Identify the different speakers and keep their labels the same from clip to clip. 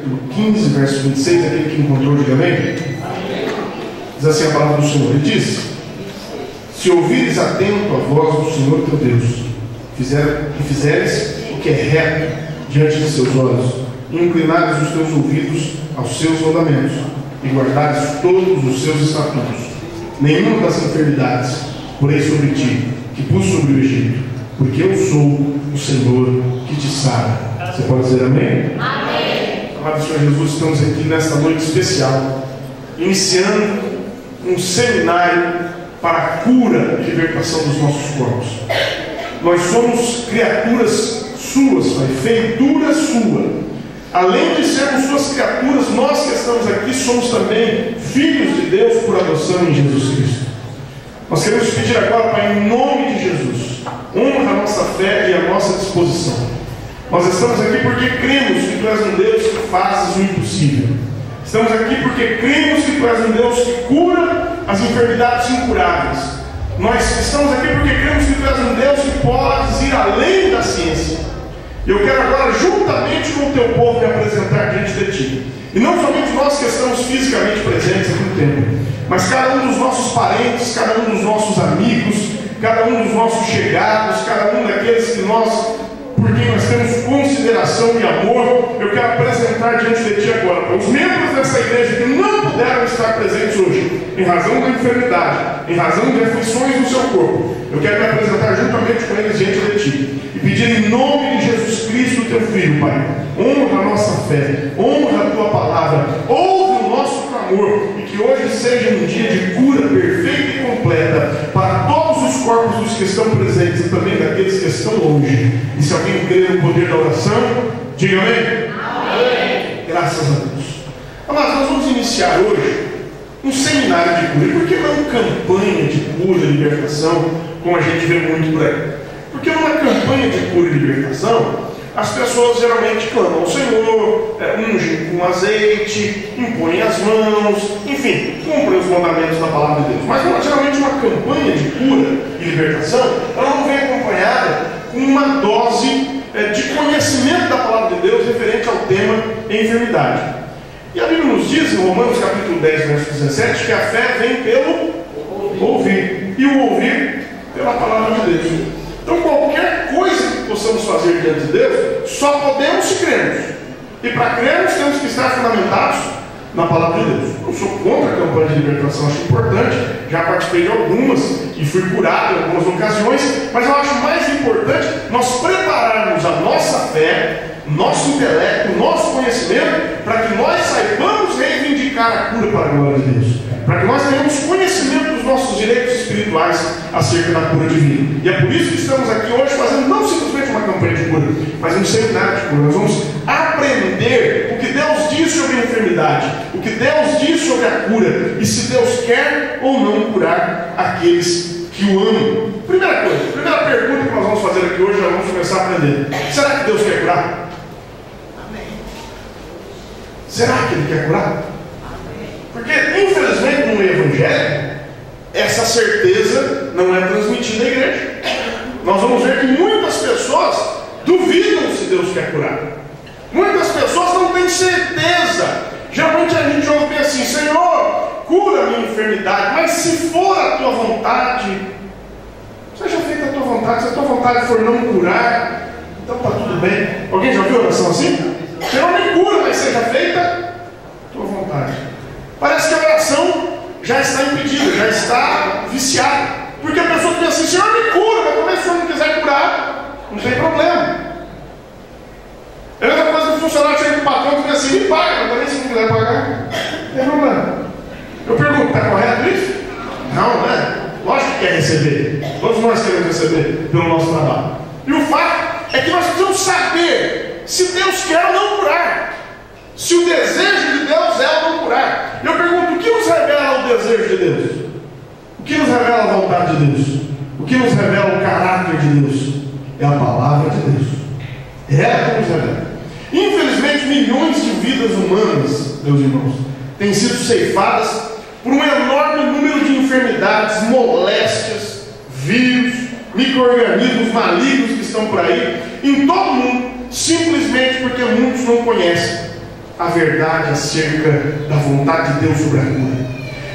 Speaker 1: capítulo 15, verso 26, aquele que encontrou, diga amém. Diz assim a palavra do Senhor, ele diz: se ouvires atento a voz do Senhor teu Deus, e fizeres o que é reto diante de seus olhos, e inclinares os teus ouvidos aos seus mandamentos, e guardares todos os seus estatutos, nenhuma das enfermidades porei sobre ti, que pus sobre o Egito, porque eu sou o Senhor que te sara. Você pode dizer amém?
Speaker 2: Amém.
Speaker 1: Amado Senhor Jesus, estamos aqui nesta noite especial, iniciando um seminário para a cura e libertação dos nossos corpos. Nós somos criaturas suas, Pai, feitura sua. Além de sermos suas criaturas, nós que estamos aqui somos também filhos de Deus por adoção em Jesus Cristo. Nós queremos pedir agora, Pai, em nome de Jesus, honra a nossa fé e a nossa disposição. Nós estamos aqui porque cremos que Tu és um Deus que fazes o impossível. Estamos aqui porque cremos que Tu és um Deus que cura as enfermidades incuráveis. Nós estamos aqui porque cremos que Tu és um Deus que podes ir além da ciência. E eu quero agora, juntamente com o Teu povo, me apresentar diante de Ti. E não somente nós que estamos fisicamente presentes aqui no templo, mas cada um dos nossos parentes, cada um dos nossos amigos, cada um dos nossos chegados, cada um daqueles que por quem nós temos consideração e amor, eu quero apresentar diante de Ti agora, para os membros dessa igreja que não puderam estar presentes hoje, em razão da enfermidade, em razão de aflições no seu corpo, eu quero me apresentar juntamente com eles diante de Ti, e pedir em nome de Jesus Cristo, Teu Filho, Pai, honra a nossa fé, honra a Tua palavra, ouve o nosso clamor, e que hoje seja um dia de cura perfeita e completa, para todos os corpos dos que estão presentes, e também daqueles que estão longe. E se alguém crer no poder da oração, diga amém.
Speaker 2: Amém.
Speaker 1: Graças a Deus. Mas nós vamos iniciar hoje um seminário de cura. E por que não campanha de cura e libertação, como a gente vê muito por aí? Porque numa campanha de cura e libertação, as pessoas geralmente clamam ao Senhor, ungem com azeite, impõem as mãos, enfim, cumprem os mandamentos da palavra de Deus. Mas geralmente uma campanha de cura e libertação, ela não vem acompanhada com uma dose de conhecimento da palavra de Deus referente ao tema enfermidade. E a Bíblia nos diz, em Romanos capítulo 10, verso 17, que a fé vem pelo ouvir, e o ouvir pela palavra de Deus. Então qualquer coisa que possamos fazer diante de Deus, só podemos se crermos. E para crermos temos que estar fundamentados na palavra de Deus. Eu sou contra a campanha de libertação, acho importante, já participei de algumas e fui curado em algumas ocasiões, mas eu acho mais importante nós prepararmos a nossa fé, nosso intelecto, nosso conhecimento, para que nós saibamos reivindicar a cura para a glória de Deus, para que nós tenhamos conhecimento dos nossos direitos espirituais acerca da cura divina. E é por isso que estamos aqui hoje fazendo não simplesmente uma campanha de cura, mas um seminário de cura. Nós vamos aprender o que Deus diz sobre a enfermidade, o que Deus diz sobre a cura, e se Deus quer ou não curar aqueles que o amam. Primeira coisa, primeira pergunta que nós vamos fazer aqui hoje, nós vamos começar a aprender: será que Deus quer curar? Amém. Será que Ele quer curar? Porque, infelizmente, no Evangelho, essa certeza não é transmitida à igreja. Nós vamos ver que muitas pessoas duvidam se Deus quer curar. Muitas pessoas não têm certeza. Geralmente a gente ouve assim: Senhor, cura a minha enfermidade, mas se for a Tua vontade, seja feita a Tua vontade. Se a Tua vontade for não curar, então está tudo bem. Alguém já ouviu oração assim? Senhor, me cura, mas seja feita a Tua vontade. Parece que a oração já está impedida, já está viciada. Porque a pessoa pensa assim: Senhor, me cura, mas como se o Senhor não quiser curar, não tem problema. É a mesma coisa que o funcionário chega no patrão e diz assim: me paga, mas também se não quiser pagar, não tem problema. Eu pergunto: está correto isso? Não, né? Lógico que quer receber. Todos nós queremos receber pelo nosso trabalho. E o fato é que nós precisamos saber se Deus quer ou não curar. Se o desejo de Deus é ou não curar. Eu pergunto: o que nos revela o desejo de Deus? O que nos revela a vontade de Deus? O que nos revela o caráter de Deus? É a palavra de Deus. É ela que nos revela. Infelizmente, milhões de vidas humanas, meus irmãos, têm sido ceifadas por um enorme número de enfermidades, moléstias, vírus, micro-organismos malignos que estão por aí, em todo o mundo, simplesmente porque muitos não conhecem a verdade acerca da vontade de Deus sobre a cura.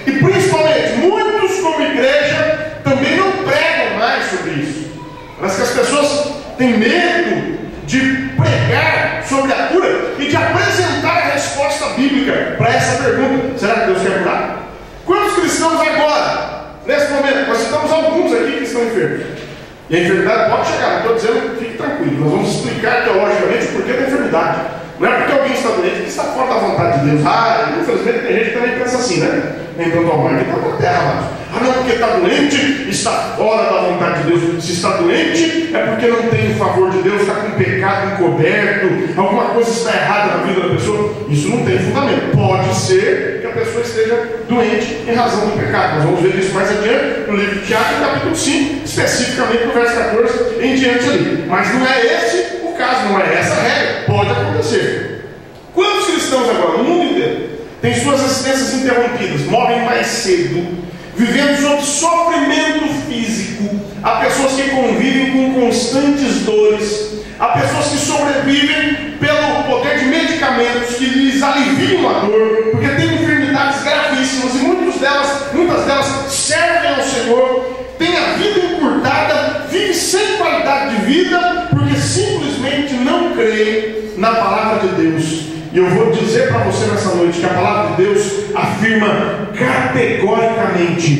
Speaker 1: E principalmente, muitos como igreja também não pregam mais sobre isso. Parece que as pessoas têm medo de pregar sobre a cura e de apresentar a resposta bíblica para essa pergunta: será que Deus quer curar? Quantos cristãos agora, nesse momento, nós citamos alguns aqui que estão enfermos, e a enfermidade pode chegar, não estou dizendo, fique tranquilo, nós vamos explicar teologicamente o porquê da enfermidade. Não é porque alguém está doente que está fora da vontade de Deus. Infelizmente tem gente que também pensa assim, né? Nem tanto ao mar que está na terra, mas não, porque está doente, está fora da vontade de Deus. Se está doente, é porque não tem o favor de Deus, está com pecado encoberto, alguma coisa está errada na vida da pessoa. Isso não tem fundamento. Pode ser que a pessoa esteja doente em razão do pecado. Nós vamos ver isso mais adiante no livro de Tiago, capítulo 5, especificamente no verso 14 em diante ali. Mas não é esse o caso, não é essa a regra. Pode acontecer. Quantos cristãos agora, no mundo inteiro, têm suas assistências interrompidas, morrem mais cedo, vivendo sob sofrimento físico? Há pessoas que convivem com constantes dores, há pessoas que sobrevivem pelo poder de medicamentos que lhes aliviam a dor, porque têm enfermidades gravíssimas, e muitas delas servem ao Senhor, têm a vida encurtada, vivem sem qualidade de vida, porque simplesmente não creem na palavra de Deus. E eu vou dizer para você nessa noite que a palavra de Deus afirma categoricamente: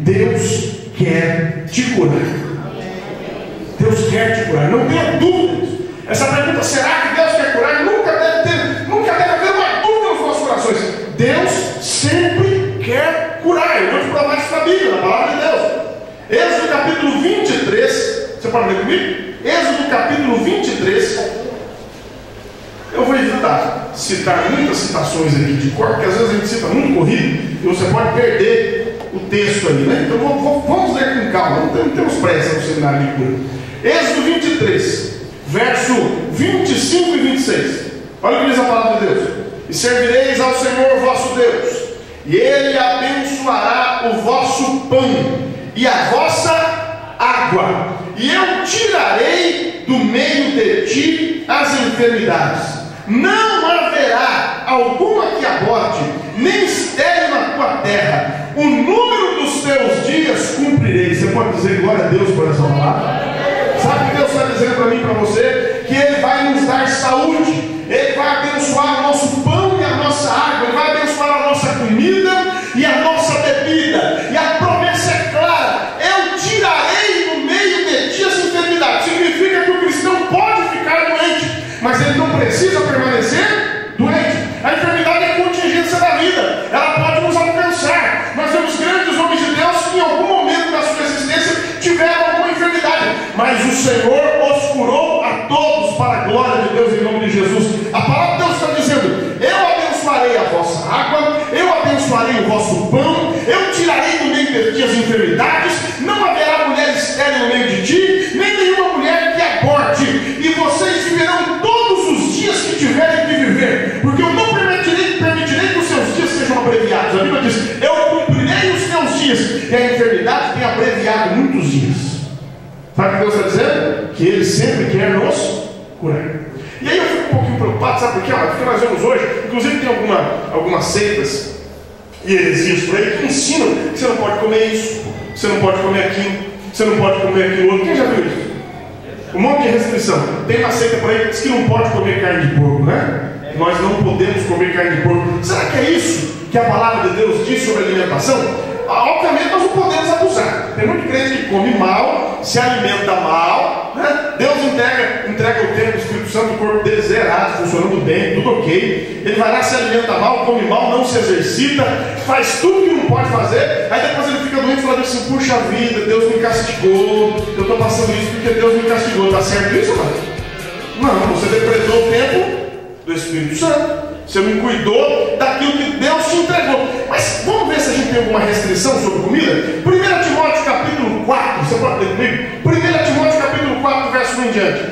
Speaker 1: Deus quer te curar. Deus quer te curar, não tenha dúvidas. Essa pergunta, será que Deus quer curar? Nunca deve haver uma dúvida nos nossos corações. Deus sempre quer curar. Eu vou te provar isso na Bíblia, na palavra de Deus. Êxodo capítulo 23, você pode ler comigo? Êxodo capítulo 23. Eu vou evitar citar muitas citações aqui de cor, porque às vezes a gente cita muito corrido e você pode perder o texto ali, né? Então vamos ler com calma, não temos pressa no seminário de cura. Êxodo 23, verso 25 e 26. Olha o que diz a palavra de Deus: e servireis ao Senhor vosso Deus, e Ele abençoará o vosso pão e a vossa água, e eu tirarei do meio de ti as enfermidades. Não haverá alguma que aborte, nem estéril na tua terra. O número dos teus dias cumprirei. Você pode dizer glória a Deus por essa palavra? Sabe o que Deus está dizendo para mim e para você? Que Ele vai nos dar saúde, Ele vai abençoar o nosso pão e a nossa água, Ele vai abençoar a nossa comida e a nossa bebida. E a promessa é clara: eu tirarei do meio de ti as enfermidades. Significa que o cristão pode ficar doente, mas ele não precisa permanecer doente. A enfermidade é contingência da vida, ela pode nos alcançar. Nós vemos grandes homens de Deus que em algum momento da sua existência tiveram alguma enfermidade, mas o Senhor os curou a todos para a glória de Deus, em nome de Jesus. A palavra de Deus está dizendo: eu abençoarei a vossa água, eu abençoarei o vosso pão, eu tirarei do meio de ti as enfermidades, não haverá mulher estéril no meio de ti, nem nenhuma mulher que aborte, e vocês viverão todos os dias que tiverem que viver, porque eu não permitirei que os seus dias sejam abreviados. A Bíblia diz: eu cumprirei os teus dias, e a enfermidade tem abreviado muitos dias. Sabe o que Deus está dizendo? Que Ele sempre quer nos curar. E aí eu fico um pouquinho preocupado, sabe por quê? Porque nós vemos hoje, inclusive tem algumas seitas e heresias por aí que ensinam que você não pode comer isso, você não pode comer aquilo, você não pode comer aquilo outro. Quem já viu isso? Um monte de restrição. Tem uma seita por aí que diz que não pode comer carne de porco, né? Nós não podemos comer carne de porco. Será que é isso que a palavra de Deus diz sobre alimentação? Obviamente nós não podemos abusar. Tem muito crente que come mal, se alimenta mal, né? Deus entrega o tempo do Espírito Santo, o corpo dele zerado, funcionando bem, tudo ok. Ele vai lá, se alimenta mal, come mal, não se exercita, faz tudo que não pode fazer. Aí depois ele fica doente e fala assim: puxa vida, Deus me castigou, eu estou passando isso porque Deus me castigou. Está certo isso, mano? Não, você depredou o tempo do Espírito Santo. Você não cuidou daquilo que Deus te entregou. Mas vamos ver se a gente tem alguma restrição sobre comida? 1 Timóteo capítulo 4, você pode ler comigo? 1 Timóteo capítulo 4, verso 1 em diante.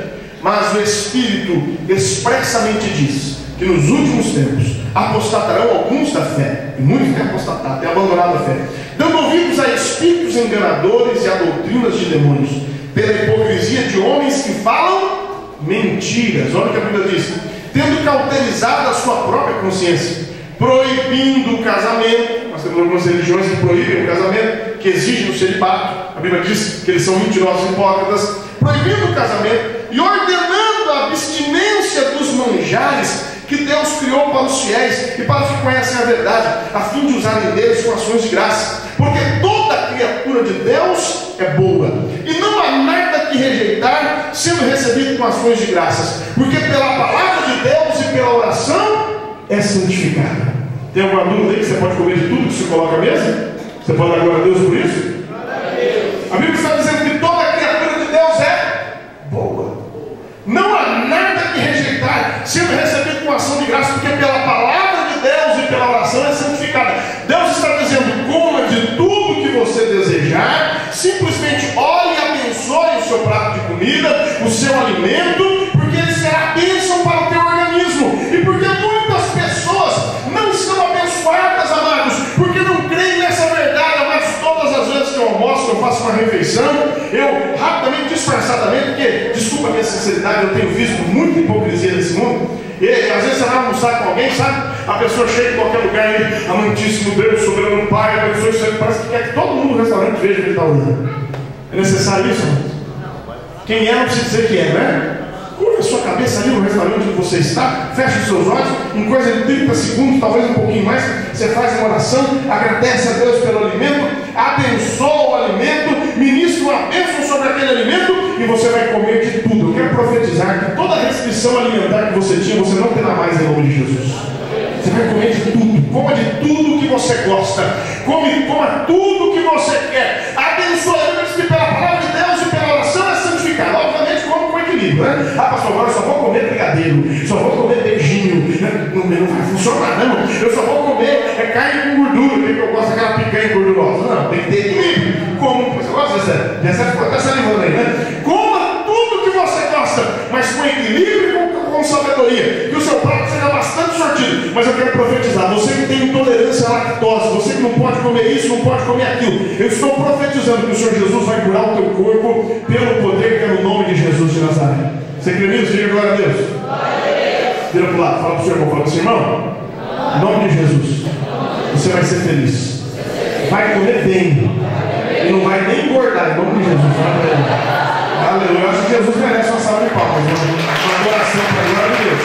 Speaker 1: Mas o Espírito expressamente diz que nos últimos tempos apostatarão alguns da fé, e muitos têm apostatado, têm abandonado a fé, dando ouvidos a espíritos enganadores e a doutrinas de demônios, pela hipocrisia de homens que falam mentiras. Olha o que a Bíblia diz: tendo cauterizado a sua própria consciência, proibindo o casamento. Nós temos algumas religiões que proíbem o casamento, que exigem o celibato. A Bíblia diz que eles são mentirosos e hipócritas. Proibindo o casamento e ordenando a abstinência dos manjares que Deus criou para os fiéis e para os que conhecem a verdade, a fim de usarem deles com ações de graça. Porque toda criatura de Deus é boa, e não há nada que rejeitar, sendo recebido com ações de graças, porque pela palavra de Deus e pela oração é santificada. Tem alguma dúvida aí que você pode comer de tudo que se coloca à mesa? Você pode dar glória a Deus por isso? A Bíblia está dizendo que toda criatura de Deus é boa. Não há nada que rejeitar, sendo recebido com ação de graça, porque pela palavra de Deus e pela oração é santificada. Deus está dizendo: coma de tudo que você desejar, simplesmente olhe e abençoe o seu prato de comida, o seu alimento, porque ele será bênção para o teu organismo. E porque muitas pessoas não estão abençoadas, amados, porque não creem nessa verdade, amados. Todas as vezes que eu almoço, eu faço uma refeição, eu rapidamente, disfarçadamente, porque, desculpa a minha sinceridade, eu tenho visto muita hipocrisia nesse mundo. E às vezes você vai almoçar com alguém, sabe? A pessoa chega em qualquer lugar e: amantíssimo Deus, soberano Pai, abençoe isso aí. Parece que quer que todo mundo no restaurante veja que ele está orando. É necessário isso, amados? Quem é não precisa dizer que é, né? Curva a sua cabeça ali no restaurante que você está, fecha os seus olhos, em coisa de 30 segundos, talvez um pouquinho mais, você faz uma oração, agradece a Deus pelo alimento, abençoa o alimento, ministra uma bênção sobre aquele alimento e você vai comer de tudo. Eu quero profetizar que toda restrição alimentar que você tinha, você não terá mais em nome de Jesus. Você vai comer de tudo, coma de tudo que você gosta, coma tudo que você quer, abençoa que pela palavra de Deus e pela oração é santificado. Obviamente, come com equilíbrio, né? Ah, pastor, agora eu só vou comer brigadeiro, só vou comer beijinho, né? Não vai funcionar, não. Eu só vou comer carne com gordura, porque eu gosto daquela picanha gordurosa. Não, tem que ter equilíbrio. Como você gosta dessa? Já está salivando aí, né? Coma tudo que você gosta, mas com equilíbrio e com sabedoria, que o seu prato seja bastante sortido. Mas eu quero profetizar: você que tem intolerância à lactose, você que não pode comer isso, não pode comer aquilo, eu estou profetizando que o Senhor Jesus vai curar o teu corpo pelo poder que é no nome de Jesus de Nazaré. Você crê nisso? Diga glória a Deus. Vira para o lado, fala para o seu irmão, fala para o seu irmão: em nome de Jesus, você vai ser feliz, vai comer bem e não vai nem engordar, em nome de Jesus. Aleluia. Eu acho que Jesus merece uma salva de palmas, uma adoração para a glória de Deus.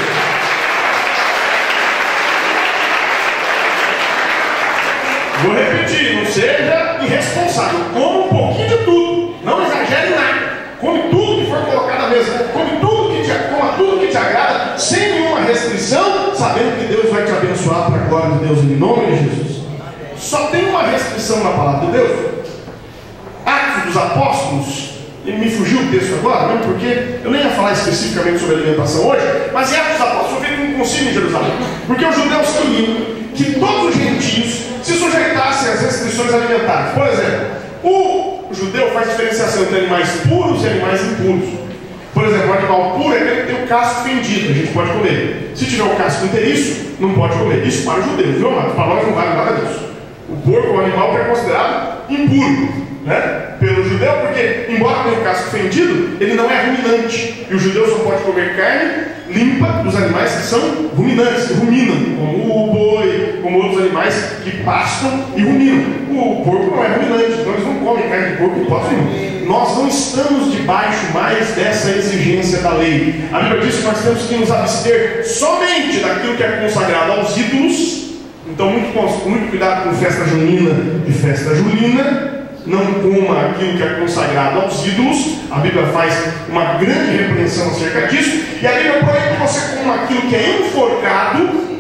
Speaker 1: Vou repetir: não seja irresponsável, coma um pouquinho de tudo, não exagere nada, come tudo que for colocado na mesa, coma tudo que te agrada, sem nenhuma restrição, sabendo que Deus vai te abençoar para a glória de Deus, em nome de Jesus. Só tem uma restrição na palavra de Deus. Atos dos Apóstolos, e me fugiu o texto agora, mesmo porque eu nem ia falar especificamente sobre alimentação hoje, mas em Atos dos Apóstolos veio um concílio em Jerusalém, porque os judeus queriam que todos os gentios se sujeitassem às restrições alimentares. Por exemplo, o judeu faz diferenciação entre animais puros e animais impuros. Por exemplo, o animal puro é aquele que tem o casco fendido, a gente pode comer. Se tiver o casco inteiriço, não pode comer. Isso para o judeu, viu, amado? Para nós não vale nada disso. O porco é um animal que é considerado impuro, né? Pelo judeu, porque embora tenha o casco fendido, ele não é ruminante. E o judeu só pode comer carne limpa dos animais que são ruminantes, que ruminam, como o boi, como outros animais que pastam e ruminam. O porco não é ruminante, então eles não comem carne de porco e pastam. Nós não estamos debaixo mais dessa exigência da lei. A Bíblia diz que nós temos que nos abster somente daquilo que é consagrado aos ídolos. Então, muito cuidado com festa junina e festa julina. Não coma aquilo que é consagrado aos ídolos. A Bíblia faz uma grande repreensão acerca disso. E a Bíblia proíbe que você coma aquilo que é enforcado.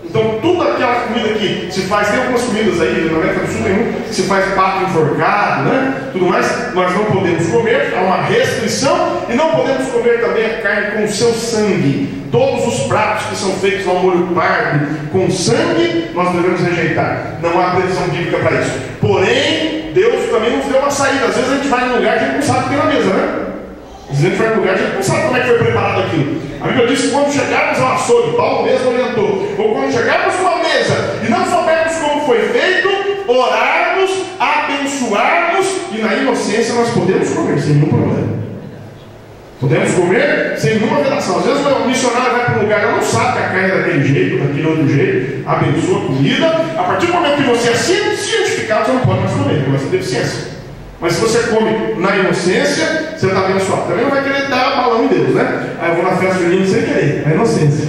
Speaker 1: Então, toda aquela comida que se faz, tem algumas comidas aí, na América do Sul tem um que se faz pato enforcado, né? Tudo mais, nós não podemos comer, há uma restrição, e não podemos comer também a carne com o seu sangue. Todos os pratos que são feitos ao molho pardo com sangue, nós devemos rejeitar. Não há previsão bíblica para isso. Porém, Deus também nos deu uma saída. Às vezes a gente vai num lugar que a gente não sabe o que tem na mesa, né? Às vezes a gente vai num lugar que a gente não sabe como é que foi preparado aquilo. A Bíblia diz que quando chegarmos ao açougue, Paulo mesmo orientou, ou quando chegarmos com a mesa e não soubermos como foi feito, orarmos, abençoarmos, e na inocência nós podemos comer sem nenhum problema. Podemos comer sem nenhuma vedação. Às vezes o missionário vai para um lugar e não sabe que a carne é daquele jeito, daquele outro jeito, abençoa a comida. A partir do momento que você é cientificado, você não pode mais comer, começa a deficiência. Mas se você come na inocência, você está abençoado. Também não vai querer dar balão em Deus, né? Aí eu vou na festa junina sem querer, na inocência.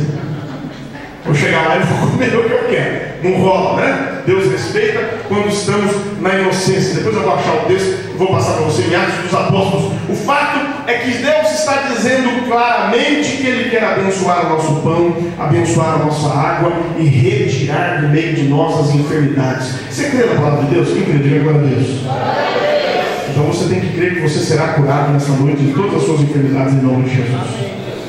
Speaker 1: Vou chegar lá e vou comer o que eu quero. Não rola, né? Deus respeita quando estamos na inocência. Depois eu vou achar o texto, vou passar para você em Atos dos Apóstolos. O fato é que Deus está dizendo claramente que Ele quer abençoar o nosso pão, abençoar a nossa água e retirar do meio de nós as enfermidades. Você crê na palavra de Deus? Quem crê? Diga agora a Deus. Então você tem que crer que você será curado nessa noite de todas as suas enfermidades em nome de Jesus.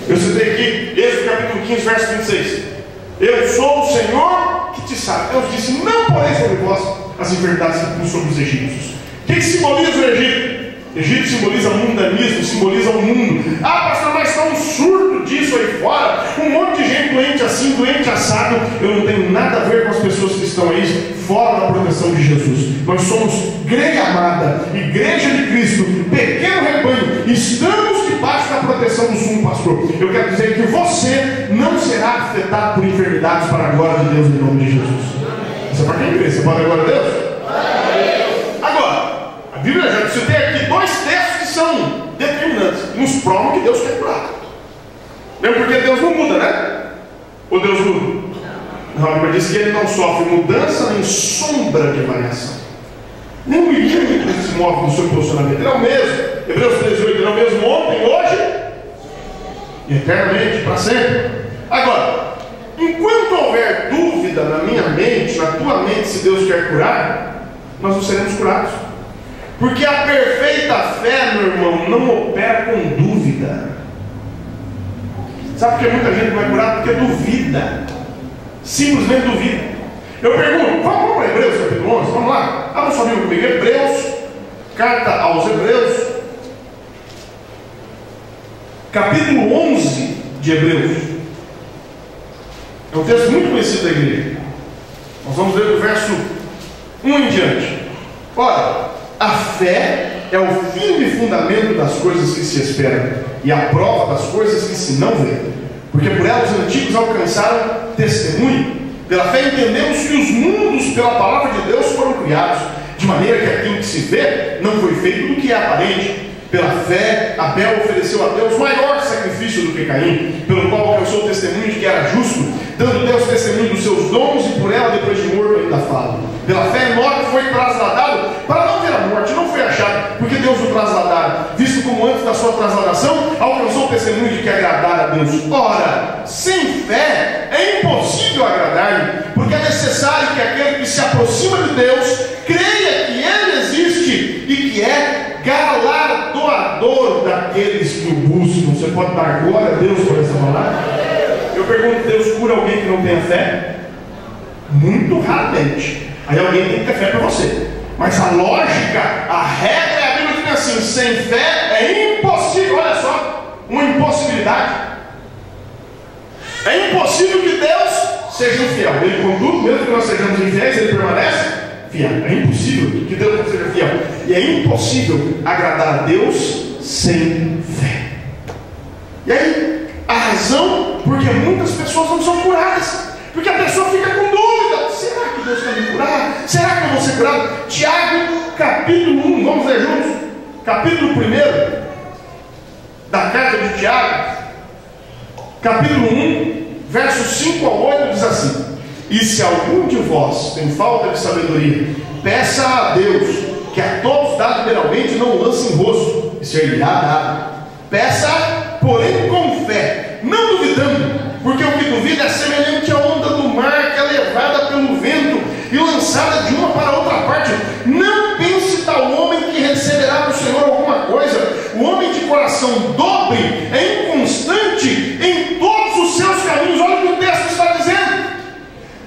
Speaker 1: Eu citei aqui, Êxodo capítulo 15, verso 26. Eu sou o Senhor que te sara. Deus disse: não porém sobre vós as enfermidades que pus sobre os egípcios. O que simboliza o Egito? Egito simboliza mundanismo, simboliza o mundo. Ah, pastor, mas está um surto disso aí fora. Um monte de gente doente assim, doente assado. Eu não tenho nada a ver com as pessoas que estão aí fora da proteção de Jesus. Nós somos igreja amada, igreja de Cristo, pequeno rebanho. Estamos debaixo da proteção do sumo pastor. Eu quero dizer que você não será afetado por enfermidades para a glória de Deus em nome de Jesus. Você pode quem crê? Você pode agora a Deus? Agora, a Bíblia já citei aqui dois textos que são determinantes, que nos provam que Deus quer curar. Mesmo porque Deus não muda, né? Ou Deus muda? Não, a Bíblia diz que Ele não sofre mudança nem sombra de variação. Nem um milímetro se move no seu posicionamento. Ele é o mesmo. Hebreus 13:8, Ele é o mesmo ontem, hoje e eternamente, para sempre. Agora, enquanto houver dúvida na minha mente, na tua mente, se Deus quer curar, nós não seremos curados. Porque a perfeita fé, meu irmão, não opera com dúvida. Sabe por que muita gente vai curar? Porque duvida. Simplesmente duvida. Eu pergunto, vamos para Hebreus capítulo 11, vamos lá. Abra sua Bíblia comigo, Hebreus, carta aos Hebreus, capítulo 11 de Hebreus. É um texto muito conhecido da igreja. Nós vamos ler do verso 1 em diante. Ora, a fé é o firme fundamento das coisas que se esperam e a prova das coisas que se não vêem. Porque por ela os antigos alcançaram testemunho. Pela fé entendemos que os mundos pela palavra de Deus foram criados, de maneira que aquilo que se vê não foi feito do que é aparente. Pela fé, Abel ofereceu a Deus maior sacrifício do que Caim, pelo qual alcançou o testemunho de que era justo, dando Deus testemunho dos seus dons, e por ela, depois de morto, ainda fala. Pela fé, Enoque foi trasladado para não ver a morte, não foi achado, porque Deus o trasladara, visto como antes da sua trasladação, alcançou o testemunho de que agradara a Deus. Ora, sem fé é impossível agradar-lhe, porque é necessário que aquele que se aproxima de Deus creia que Ele existe e que é galardoador daqueles que o buscam. Você pode dar glória a Deus por essa palavra? Eu pergunto, Deus cura alguém que não tenha fé? Muito raramente. Aí alguém tem que ter fé para você. Mas a lógica, a regra é a Bíblia diz assim: sem fé é impossível. Olha só, uma impossibilidade. É impossível que Deus seja infiel. Ele, contudo, mesmo que nós sejamos infiéis, Ele permanece fiel. É impossível que Deus não seja fiel. E é impossível agradar a Deus sem fé. E aí, a razão porque muitas pessoas não são curadas, porque a pessoa fica com dúvida: será que Deus quer me curar? Será que eu vou ser curado? Tiago, capítulo 1, vamos ler juntos? Capítulo 1 da carta de Tiago, capítulo 1, versos 5 ao 8, diz assim: e se algum de vós tem falta de sabedoria, peça a Deus, que a todos dá liberalmente, não lance em rosto, e ser-lhe-á dado. Peça, porém com fé, não duvidando, porque o que duvida é semelhante à onda do mar, que é levada pelo vento e lançada de uma para outra parte. Não pense tal homem que receberá do Senhor alguma coisa. O homem de coração dobre é inconstante em todos os seus caminhos. Olha o que o texto está dizendo.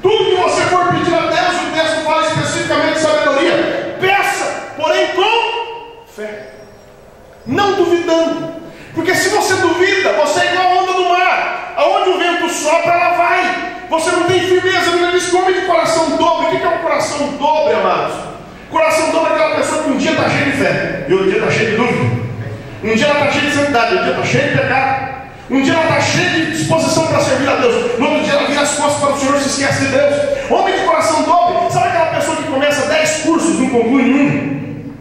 Speaker 1: Tudo que você for pedir a Deus, o texto fala especificamente de sabedoria. Peça, porém com fé, não duvidando. Porque se você duvida, você é igual a onda do mar. Aonde o vento sopra, ela vai. Você não tem firmeza. Ele diz que homem de coração dobre. O que é um coração dobre, amados? Coração dobre é aquela pessoa que um dia está cheio de fé e outro dia está cheio de dúvida. Um dia ela está cheia de santidade, um dia está cheia de pecado. Um dia ela está cheia de disposição para servir a Deus. No outro dia ela vira as costas para o Senhor e se esquece de Deus. Homem de coração dobre. Sabe aquela pessoa que começa 10 cursos, não conclui nenhum?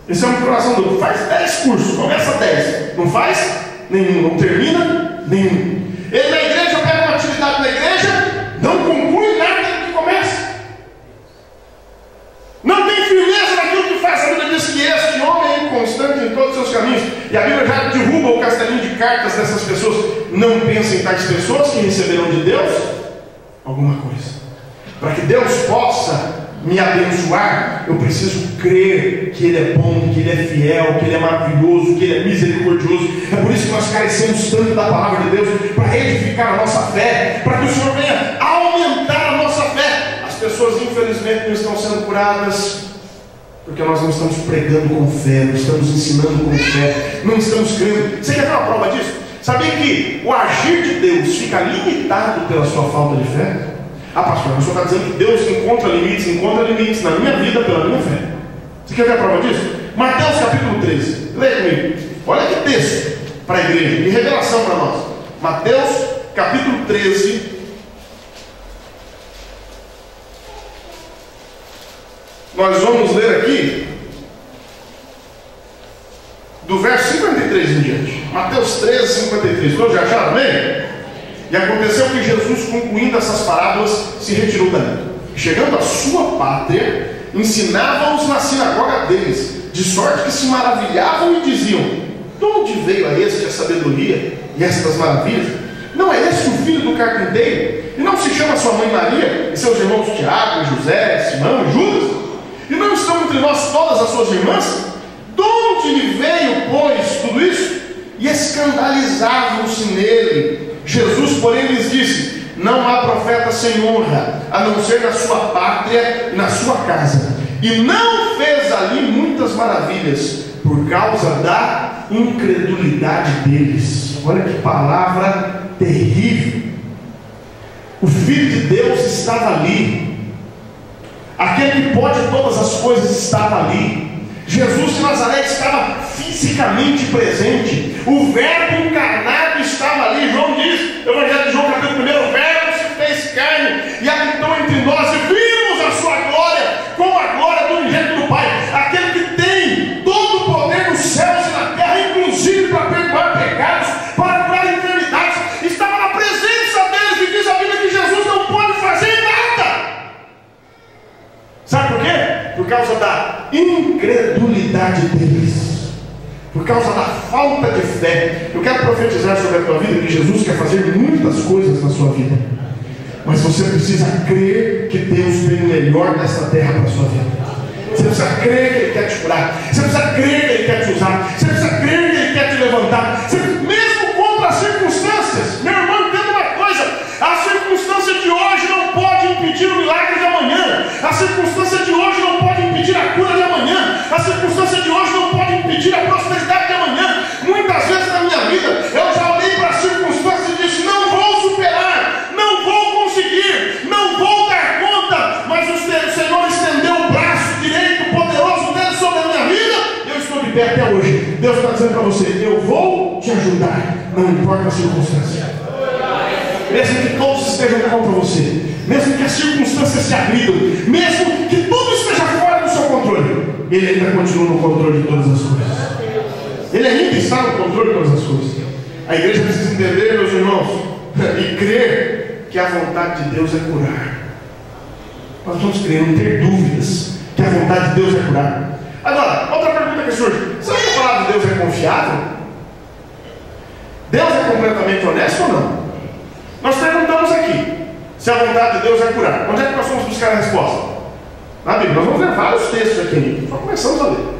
Speaker 1: Esse é um coração dobre. Faz 10 cursos, começa 10. Não faz nenhum, não termina nenhum. Ele na igreja pega uma atividade na igreja, não conclui nada do que começa. Não tem firmeza naquilo que faz. A Bíblia diz que este homem é inconstante em todos os seus caminhos. E a Bíblia já derruba o castelinho de cartas dessas pessoas. Não pensem em tais pessoas que receberão de Deus alguma coisa. Para que Deus possa me abençoar, eu preciso crer que Ele é bom, que Ele é fiel, que Ele é maravilhoso, que Ele é misericordioso. É por isso que nós carecemos tanto da palavra de Deus, para edificar a nossa fé, para que o Senhor venha aumentar a nossa fé. As pessoas infelizmente não estão sendo curadas porque nós não estamos pregando com fé, não estamos ensinando com fé, não estamos crendo. Você quer ver uma prova disso? Sabia que o agir de Deus fica limitado pela sua falta de fé? Ah, pastor, o senhor está dizendo que Deus encontra limites na minha vida pela minha fé. Você quer ver a prova disso? Mateus capítulo 13. Leia comigo. Olha que texto para a igreja, de revelação para nós. Mateus capítulo 13. Nós vamos ler aqui do verso 53 em diante. Mateus 13, 53. Todos já acharam, amém? E aconteceu que Jesus, concluindo essas parábolas, se retirou dali. Chegando à sua pátria, ensinava-os na sinagoga deles, de sorte que se maravilhavam e diziam: de onde veio a este a sabedoria e estas maravilhas? Não é este o filho do carpinteiro? E não se chama sua mãe Maria, e seus irmãos Tiago, José, Simão e Judas? E não estão entre nós todas as suas irmãs? De onde lhe veio, pois, tudo isso? E escandalizavam-se nele. Jesus, porém, lhes disse: não há profeta sem honra, a não ser na sua pátria e na sua casa. E não fez ali muitas maravilhas, por causa da incredulidade deles. Olha que palavra terrível. O Filho de Deus estava ali. Aquele que pode todas as coisas estava ali. Jesus de Nazaré estava fisicamente presente. O Verbo encarnado estava ali. João diz, Evangelho de João capítulo 1: o Verbo se fez carne e habitou entre nós, e vimos a sua glória, como a glória do unigênito do Pai. Aquele que tem todo o poder nos céus e na terra, inclusive para perdoar pecados, para curar enfermidades, estava na presença deles. E diz a Bíblia que Jesus não pode fazer nada. Sabe por quê? Por causa da incredulidade deles, por causa da falta de fé. Eu quero profetizar sobre a tua vida que Jesus quer fazer muitas coisas na sua vida, mas você precisa crer que Deus tem o melhor desta terra para a sua vida. Você precisa crer que Ele quer te curar, você precisa crer que Ele quer te usar, você precisa crer que Ele quer te levantar, mesmo contra as circunstâncias. Meu irmão, entenda uma coisa: a circunstância de hoje não pode impedir o milagre de amanhã. A circunstância de hoje não pode impedir a cura de amanhã. A circunstância de hoje não pode impedir a prosperidade de amanhã. Muitas vezes na minha vida eu já olhei para as circunstâncias e disse: não vou superar, não vou conseguir, não vou dar conta. Mas o Senhor estendeu o braço direito poderoso dele sobre a minha vida. Eu estou de pé até hoje. Deus está dizendo para você: eu vou te ajudar, não importa a circunstância. Mesmo que todos estejam contra você, mesmo que as circunstâncias se agridam, mesmo que tudo esteja fora do seu controle, Ele ainda continua no controle de todas as coisas. Ele ainda está no controle de todas as coisas. A igreja precisa entender, meus irmãos, e crer que a vontade de Deus é curar. Nós vamos crer, não ter dúvidas que a vontade de Deus é curar. Agora, outra pergunta que surge: será que a palavra de Deus é confiável? Deus é completamente honesto ou não? Nós perguntamos aqui se a vontade de Deus é curar. Onde é que nós vamos buscar a resposta? Na Bíblia. Nós vamos ver vários textos aqui. Só começamos a ler.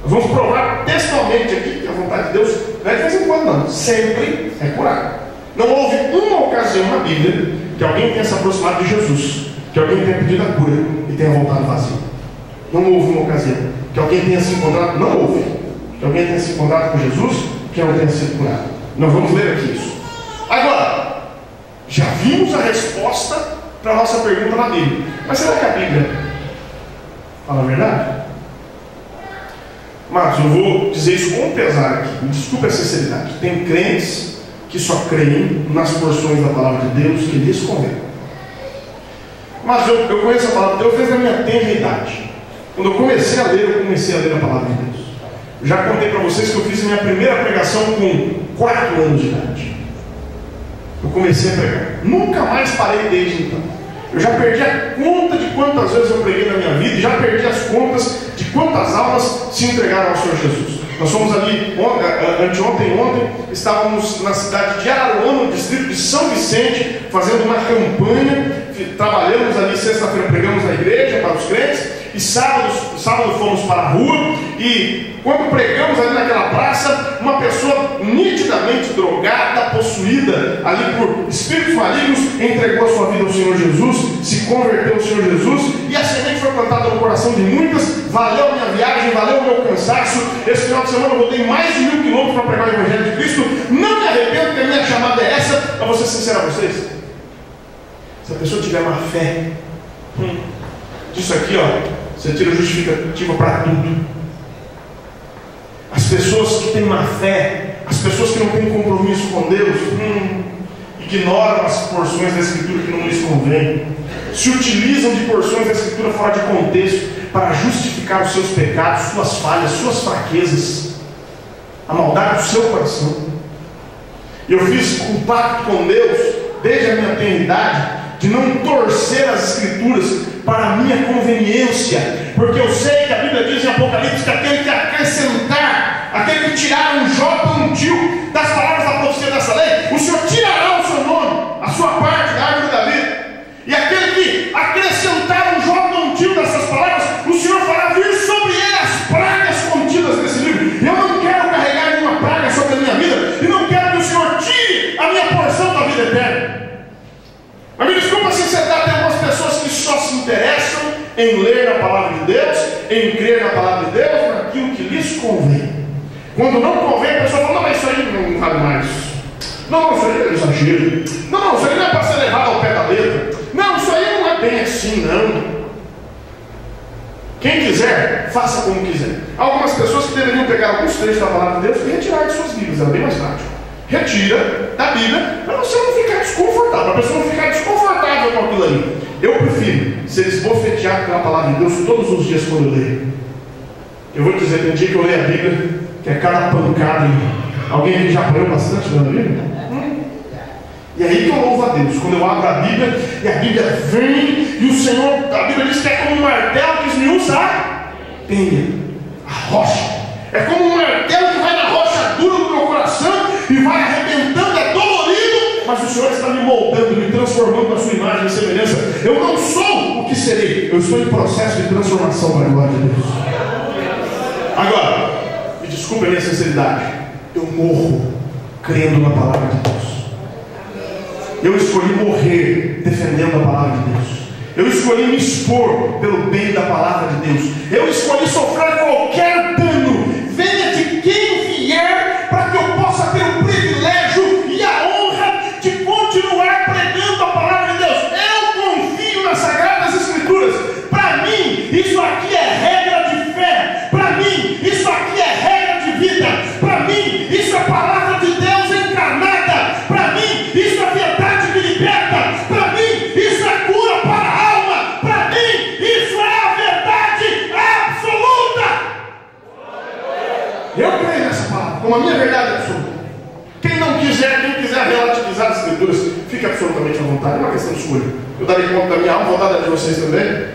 Speaker 1: Nós vamos provar textualmente aqui que a vontade de Deus não é de vez em quando, não. Sempre é curar. Não houve uma ocasião na Bíblia que alguém tenha se aproximado de Jesus, que alguém tenha pedido a cura e tenha voltado vazio. Não houve uma ocasião que alguém tenha se encontrado. Não houve. Que alguém tenha se encontrado com Jesus que não tenha sido curado. Nós vamos ler aqui isso. Agora, já vimos a resposta para a nossa pergunta na Bíblia. Mas será que a Bíblia fala a verdade? Mas eu vou dizer isso com pesar aqui, me desculpe a sinceridade. Tem crentes que só creem nas porções da palavra de Deus que lhes convém. Mas eu conheço a palavra de Deus desde a minha tenra idade. Quando eu comecei a ler a palavra de Deus. Eu já contei para vocês que eu fiz a minha primeira pregação com 4 anos de idade. Eu comecei a pregar. Nunca mais parei desde então. Eu já perdi a conta de quantas vezes eu preguei na minha vida e já perdi as contas de quantas almas se entregaram ao Senhor Jesus. Nós fomos ali ontem, estávamos na cidade de Araruama, no distrito de São Vicente, fazendo uma campanha. Trabalhamos ali sexta-feira, pregamos na igreja para os crentes, e sábado fomos para a rua, e quando pregamos ali naquela praça, uma pessoa nitidamente drogada, possuída ali por espíritos malignos, entregou a sua vida ao Senhor Jesus, se converteu ao Senhor Jesus, e a semente foi plantada no coração de muitas. Valeu a minha viagem, valeu o meu cansaço. Esse final de semana eu rodei mais de 1000 quilômetros para pregar o Evangelho de Cristo. Não me arrependo, porque a minha chamada é essa. Para vou ser sincero a vocês, se a pessoa tiver má fé, disso aqui, você tira justificativa para tudo. As pessoas que têm má fé, as pessoas que não têm compromisso com Deus, ignoram as porções da Escritura que não lhes convém, se utilizam de porções da Escritura fora de contexto para justificar os seus pecados, suas falhas, suas fraquezas, a maldade do seu coração. Eu fiz um pacto com Deus desde a minha tenridade de não torcer as Escrituras para a minha conveniência, porque eu sei que a Bíblia diz em Apocalipse que aquele que acrescentar, aquele que tirar um J ou um tio das palavras da profecia dessa lei, o Senhor tirará o seu nome, a sua parte da árvore da vida. E aquele que acrescentar um J ou um tio dessas palavras, o Senhor fará vir sobre ele as pragas contidas nesse livro. Eu não quero carregar nenhuma praga sobre a minha vida, e não quero que o Senhor tire a minha porção da vida eterna. Mas me desculpa a sinceridade, tem algumas pessoas que só se interessam em ler a palavra de Deus, em crer na palavra de Deus, naquilo que lhes convém. Quando não convém, a pessoa fala: não, mas isso aí não vale mais. Não, isso aí é exagero. Não, isso aí não é para ser levado ao pé da letra. Não, isso aí não é bem assim, não. Quem quiser, faça como quiser. Há algumas pessoas que deveriam pegar alguns trechos da palavra de Deus e retirar de suas Bíblias, era bem mais prático. Retira da Bíblia para você não ficar desconfortável, para a pessoa não ficar desconfortável com aquilo ali. Eu prefiro ser esbofeteado pela palavra de Deus todos os dias quando eu leio. Eu vou te dizer, tem dia que eu leio a Bíblia, que é cada pancada. Alguém aqui já apanhou bastante lendo a Bíblia? E aí que eu louvo a Deus, quando eu abro a Bíblia e a Bíblia vem, e o Senhor, a Bíblia diz que é como um martelo que esmiuça a penha, a rocha. É como um martelo que vai na rocha dura do meu coração e vai arrebentando, é dolorido, mas o Senhor está me moldando, me transformando na sua imagem e semelhança. Eu não sou o que serei, eu estou em processo de transformação para a glória de Deus. Agora, me desculpe a minha sinceridade, eu morro crendo na palavra de Deus. Eu escolhi morrer defendendo a palavra de Deus. Eu escolhi me expor pelo bem da palavra de Deus. Eu escolhi sofrer qualquer dano, venha de quem vier, para que eu possa ter o privilégio e a honra de continuar pregando a palavra de Deus. Eu confio nas Sagradas Escrituras. Para mim, isso aqui é regra de fé. Para mim, isso aqui é regra de vida. Para mim, isso é palavra de Deus encarnada. Para mim, isso é verdade que liberta. Para mim, isso é cura para a alma. Para mim, isso é a verdade absoluta. Eu creio nessa palavra como a minha verdade absoluta. Quem quiser relativizar as Escrituras, fique absolutamente à vontade. É uma questão de escolha. Eu darei conta da minha alma, vou dar de vocês também,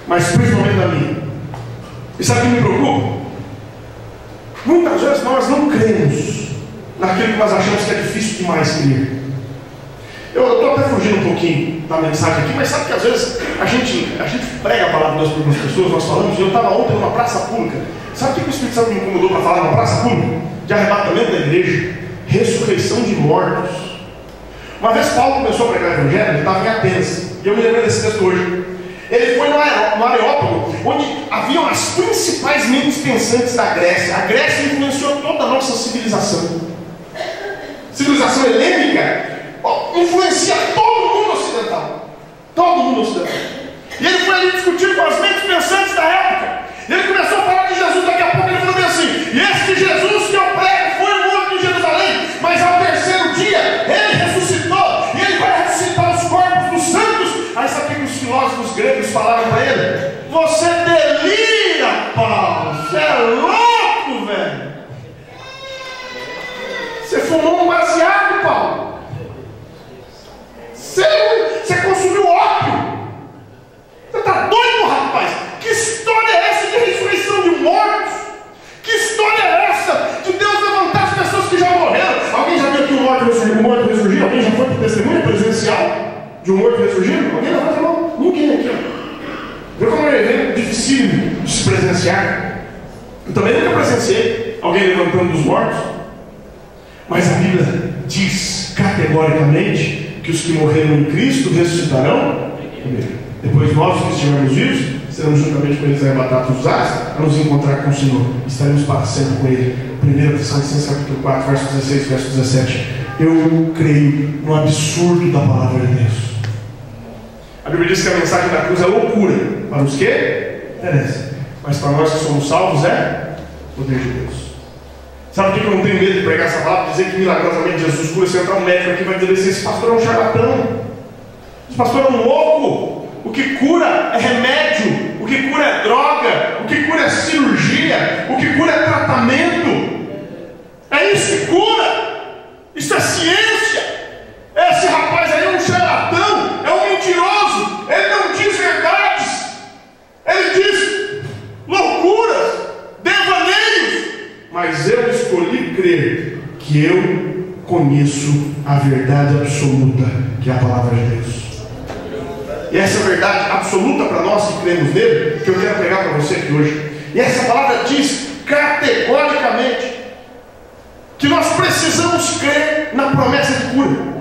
Speaker 1: mas principalmente da minha. E sabe o que me preocupa? Muitas vezes nós não cremos naquilo que nós achamos que é difícil demais crer. Eu estou até fugindo um pouquinho da mensagem aqui, mas sabe que às vezes a gente prega a palavra de Deus para algumas pessoas, nós falamos, eu estava ontem numa praça pública. Sabe o que o Espírito Santo me incomodou para falar numa praça pública? De arrebatamento da igreja, ressurreição de mortos. Uma vez Paulo começou a pregar o Evangelho, ele estava em Atenas, e eu me lembrei desse texto hoje. Ele foi no Areópago, onde haviam as principais mentes pensantes da Grécia. A Grécia influenciou toda a nossa civilização. Civilização helênica influencia todo mundo ocidental. Todo mundo ocidental. E ele foi ali discutir com as mentes pensantes da época. E ele começou a falar de Jesus. Daqui a pouco ele falou: fumou um baseado, Paulo. Você consumiu ópio. Você está doido, rapaz? Que história é essa de ressurreição de mortos? Que história é essa de Deus levantar as pessoas que já morreram? Alguém já viu aqui um morto ressurgir? Alguém já foi para testemunha presencial de um morto ressurgindo? Alguém não vai falar? Ninguém aqui. Viu como é um evento difícil de se presenciar? Eu também nunca presenciei alguém levantando dos mortos. Mas a Bíblia diz categoricamente que os que morreram em Cristo ressuscitarão primeiro. Depois nós, que estivermos vivos, seremos juntamente com eles arrebatados nos ares a nos encontrar com o Senhor. Estaremos para sempre com Ele. 1 Tessalonicenses capítulo 4, verso 16, verso 17. Eu creio no absurdo da palavra de Deus. A Bíblia diz que a mensagem da cruz é loucura para os que perecem, mas para nós que somos salvos é poder de Deus. Sabe por que eu não tenho medo de pregar essa palavra? Dizer que milagrosamente Jesus cura. Se entrar um médico aqui vai dizer assim: esse pastor é um charlatão, esse pastor é um louco. O que cura é remédio, o que cura é droga, o que cura é cirurgia, o que cura é tratamento. É isso que cura. Isso é ciência. Esse rapaz aí é um charlatão, é um mentiroso, ele não diz verdades, ele diz loucuras, devaneios. Mas eu escolhi crer que eu conheço a verdade absoluta, que é a palavra de Deus. E essa verdade absoluta para nós que cremos nele, que eu quero pegar para você aqui hoje. E essa palavra diz categoricamente que nós precisamos crer na promessa de cura.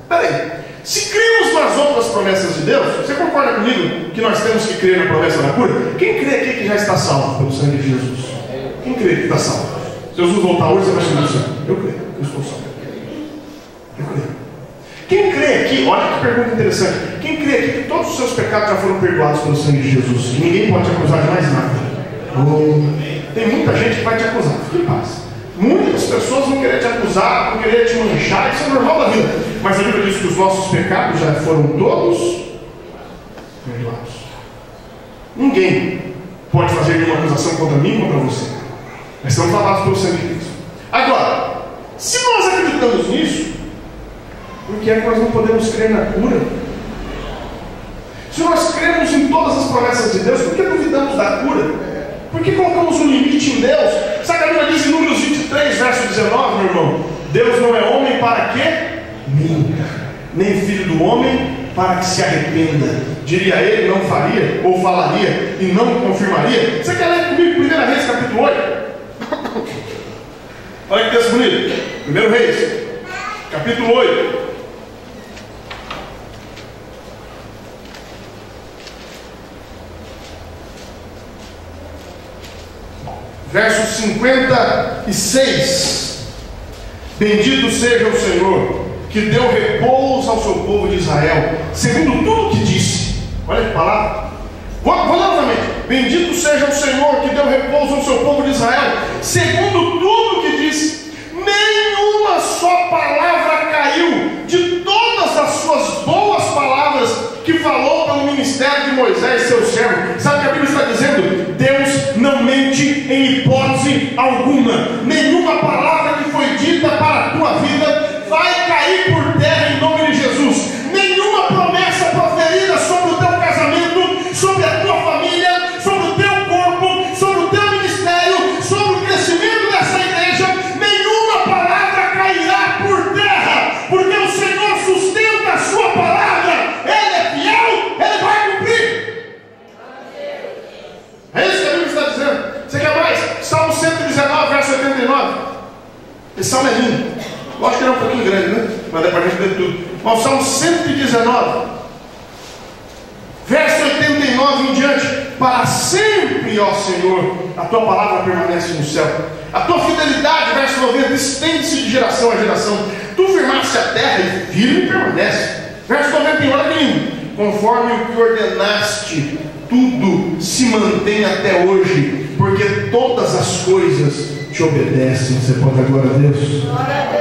Speaker 1: Peraí, se cremos nas outras promessas de Deus, você concorda comigo que nós temos que crer na promessa da cura? Quem crê aqui que já está salvo pelo sangue de Jesus? Quem crê que está salvo? Se Jesus voltar hoje, você vai subir no céu. Eu creio, eu estou salvo. Eu creio. Quem crê aqui, olha que pergunta interessante, quem crê aqui que todos os seus pecados já foram perdoados pelo sangue de Jesus? Que ninguém pode te acusar de mais nada. Tem muita gente que vai te acusar, fique em paz. Muitas pessoas vão querer te acusar, vão querer te manchar, isso é normal da vida. Mas a Bíblia diz que os nossos pecados já foram todos perdoados. Ninguém pode fazer nenhuma acusação contra mim ou contra você. Mas estamos lavados pelo sangue de Cristo. Agora, se nós acreditamos nisso, por que é que nós não podemos crer na cura? Se nós cremos em todas as promessas de Deus, por que duvidamos da cura? Por que colocamos um limite em Deus? Sabe que a Bíblia diz em Números 23, verso 19, meu irmão? Deus não é homem para que minta, nem filho do homem para que se arrependa. Diria ele, não faria, ou falaria, e não confirmaria. Você quer ler comigo 1 Reis, capítulo 8? Olha que texto bonito. 1 Reis, capítulo 8. Verso 56. Bendito seja o Senhor, que deu repouso ao seu povo de Israel, segundo tudo o que disse. Olha que palavra. Vou novamente. Bendito seja o Senhor, que deu repouso ao seu povo de Israel, segundo tudo o que disse. Nenhuma só palavra caiu de todas as suas boas palavras que falou pelo ministério de Moisés, seu servo. Sabe o que a Bíblia está dizendo? Deus não mente em hipótese alguma. Nenhuma palavra que foi dita para a tua vida vai cair por terra em nome de Jesus. Nenhuma promessa proferida sobre o teu casamento, sobre a tua família, sobre o teu corpo, sobre o teu ministério, sobre o crescimento dessa igreja, nenhuma palavra cairá por terra, porque o Senhor sustenta a sua palavra. Ele é fiel, ele vai cumprir. É isso que a Bíblia está dizendo. Você quer mais? Salmo 119, verso 89. Esse salmo é lindo. Lógico que ele é um pouquinho grande, né? Mas dá para a gente ler tudo. Mas o Salmo 119, verso 89 em diante. Para sempre, ó Senhor, a tua palavra permanece no céu. A tua fidelidade, verso 90, estende-se de geração a geração. Tu firmaste a terra e firme permanece. Verso 91, olha que lindo. Conforme o que ordenaste, tudo se mantém até hoje, porque todas as coisas te obedecem. Você pode dar glória a Deus?
Speaker 2: Glória a Deus.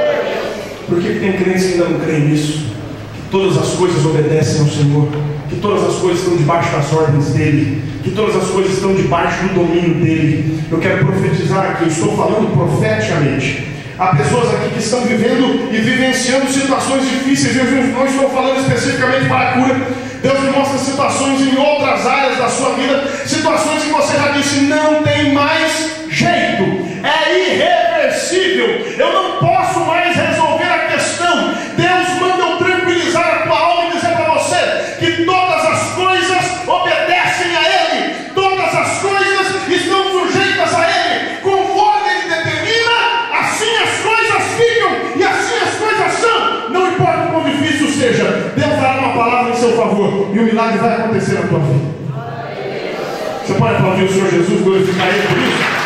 Speaker 1: Por que tem crentes que ainda não creem nisso? Que todas as coisas obedecem ao Senhor, que todas as coisas estão debaixo das ordens dEle, que todas as coisas estão debaixo do domínio dEle. Eu quero profetizar aqui, eu estou falando profeticamente. Há pessoas aqui que estão vivendo e vivenciando situações difíceis. Eu não estou falando especificamente para a cura. Deus me mostra situações em outras áreas da sua vida, situações que você já disse, não tem mais jeito, é irreversível, eu não posso mais resolver a questão. Deus manda eu tranquilizar a tua alma e dizer para você que todas as coisas obedecem a Ele, todas as coisas estão sujeitas a Ele, conforme Ele determina, assim as coisas ficam e assim as coisas são. Não importa o quão difícil seja, Deus dará uma palavra em seu favor e o milagre vai acontecer na tua vida. Você pode aplaudir o Senhor Jesus, glorificar Ele por isso?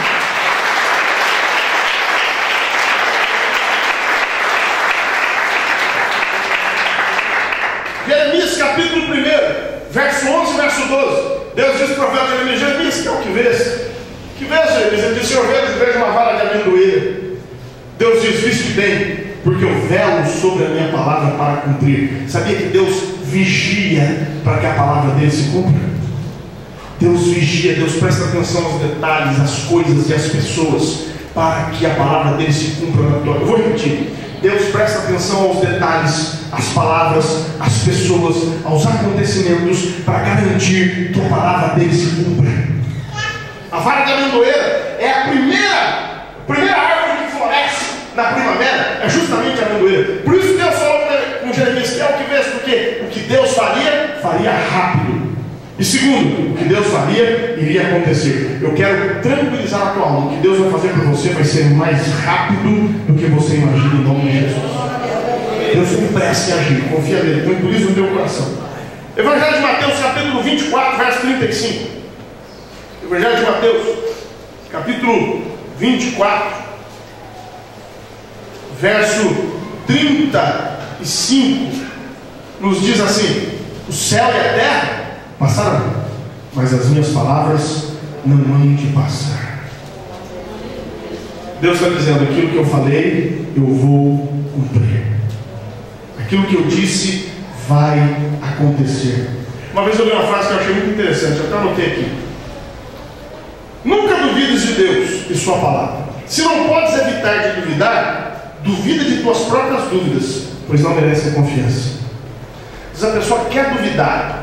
Speaker 1: Jeremias capítulo 1, verso 11 e verso 12. Deus diz para o profeta Jeremias: Jeremias, que é o que vês? Que vês, Jeremias? Ele disse: eu vejo uma vara de amendoeira. Deus diz: viste bem, porque eu velo sobre a minha palavra para cumprir. Sabia que Deus vigia para que a palavra dele se cumpra? Deus vigia, Deus presta atenção aos detalhes, às coisas e às pessoas, para que a palavra dele se cumpra na tua vida. Eu vou repetir: Deus presta atenção aos detalhes, às palavras, às pessoas, aos acontecimentos, para garantir que a palavra dele se cumpra. A vara de amendoeira é a primeira árvore que floresce na primavera, é justamente a amendoeira. Por isso Deus falou com Jeremias: que é o que vês? Porque o que Deus faria rápido. E segundo, o que Deus faria iria acontecer. Eu quero tranquilizar a tua alma. O que Deus vai fazer por você vai ser mais rápido do que você imagina, em nome de Jesus. Deus se empresta em agir, confia nele, tranquiliza o teu coração. Evangelho de Mateus, capítulo 24, verso 35. Evangelho de Mateus, capítulo 24, verso 35, nos diz assim: o céu e a terra passarão, mas as minhas palavras não hão de passar. Deus está dizendo: aquilo que eu falei, eu vou cumprir. Aquilo que eu disse vai acontecer. Uma vez eu li uma frase que eu achei muito interessante, eu até anotei aqui: nunca duvides de Deus e sua palavra. Se não podes evitar de duvidar, duvida de tuas próprias dúvidas, pois não merecem confiança. Se a pessoa quer duvidar,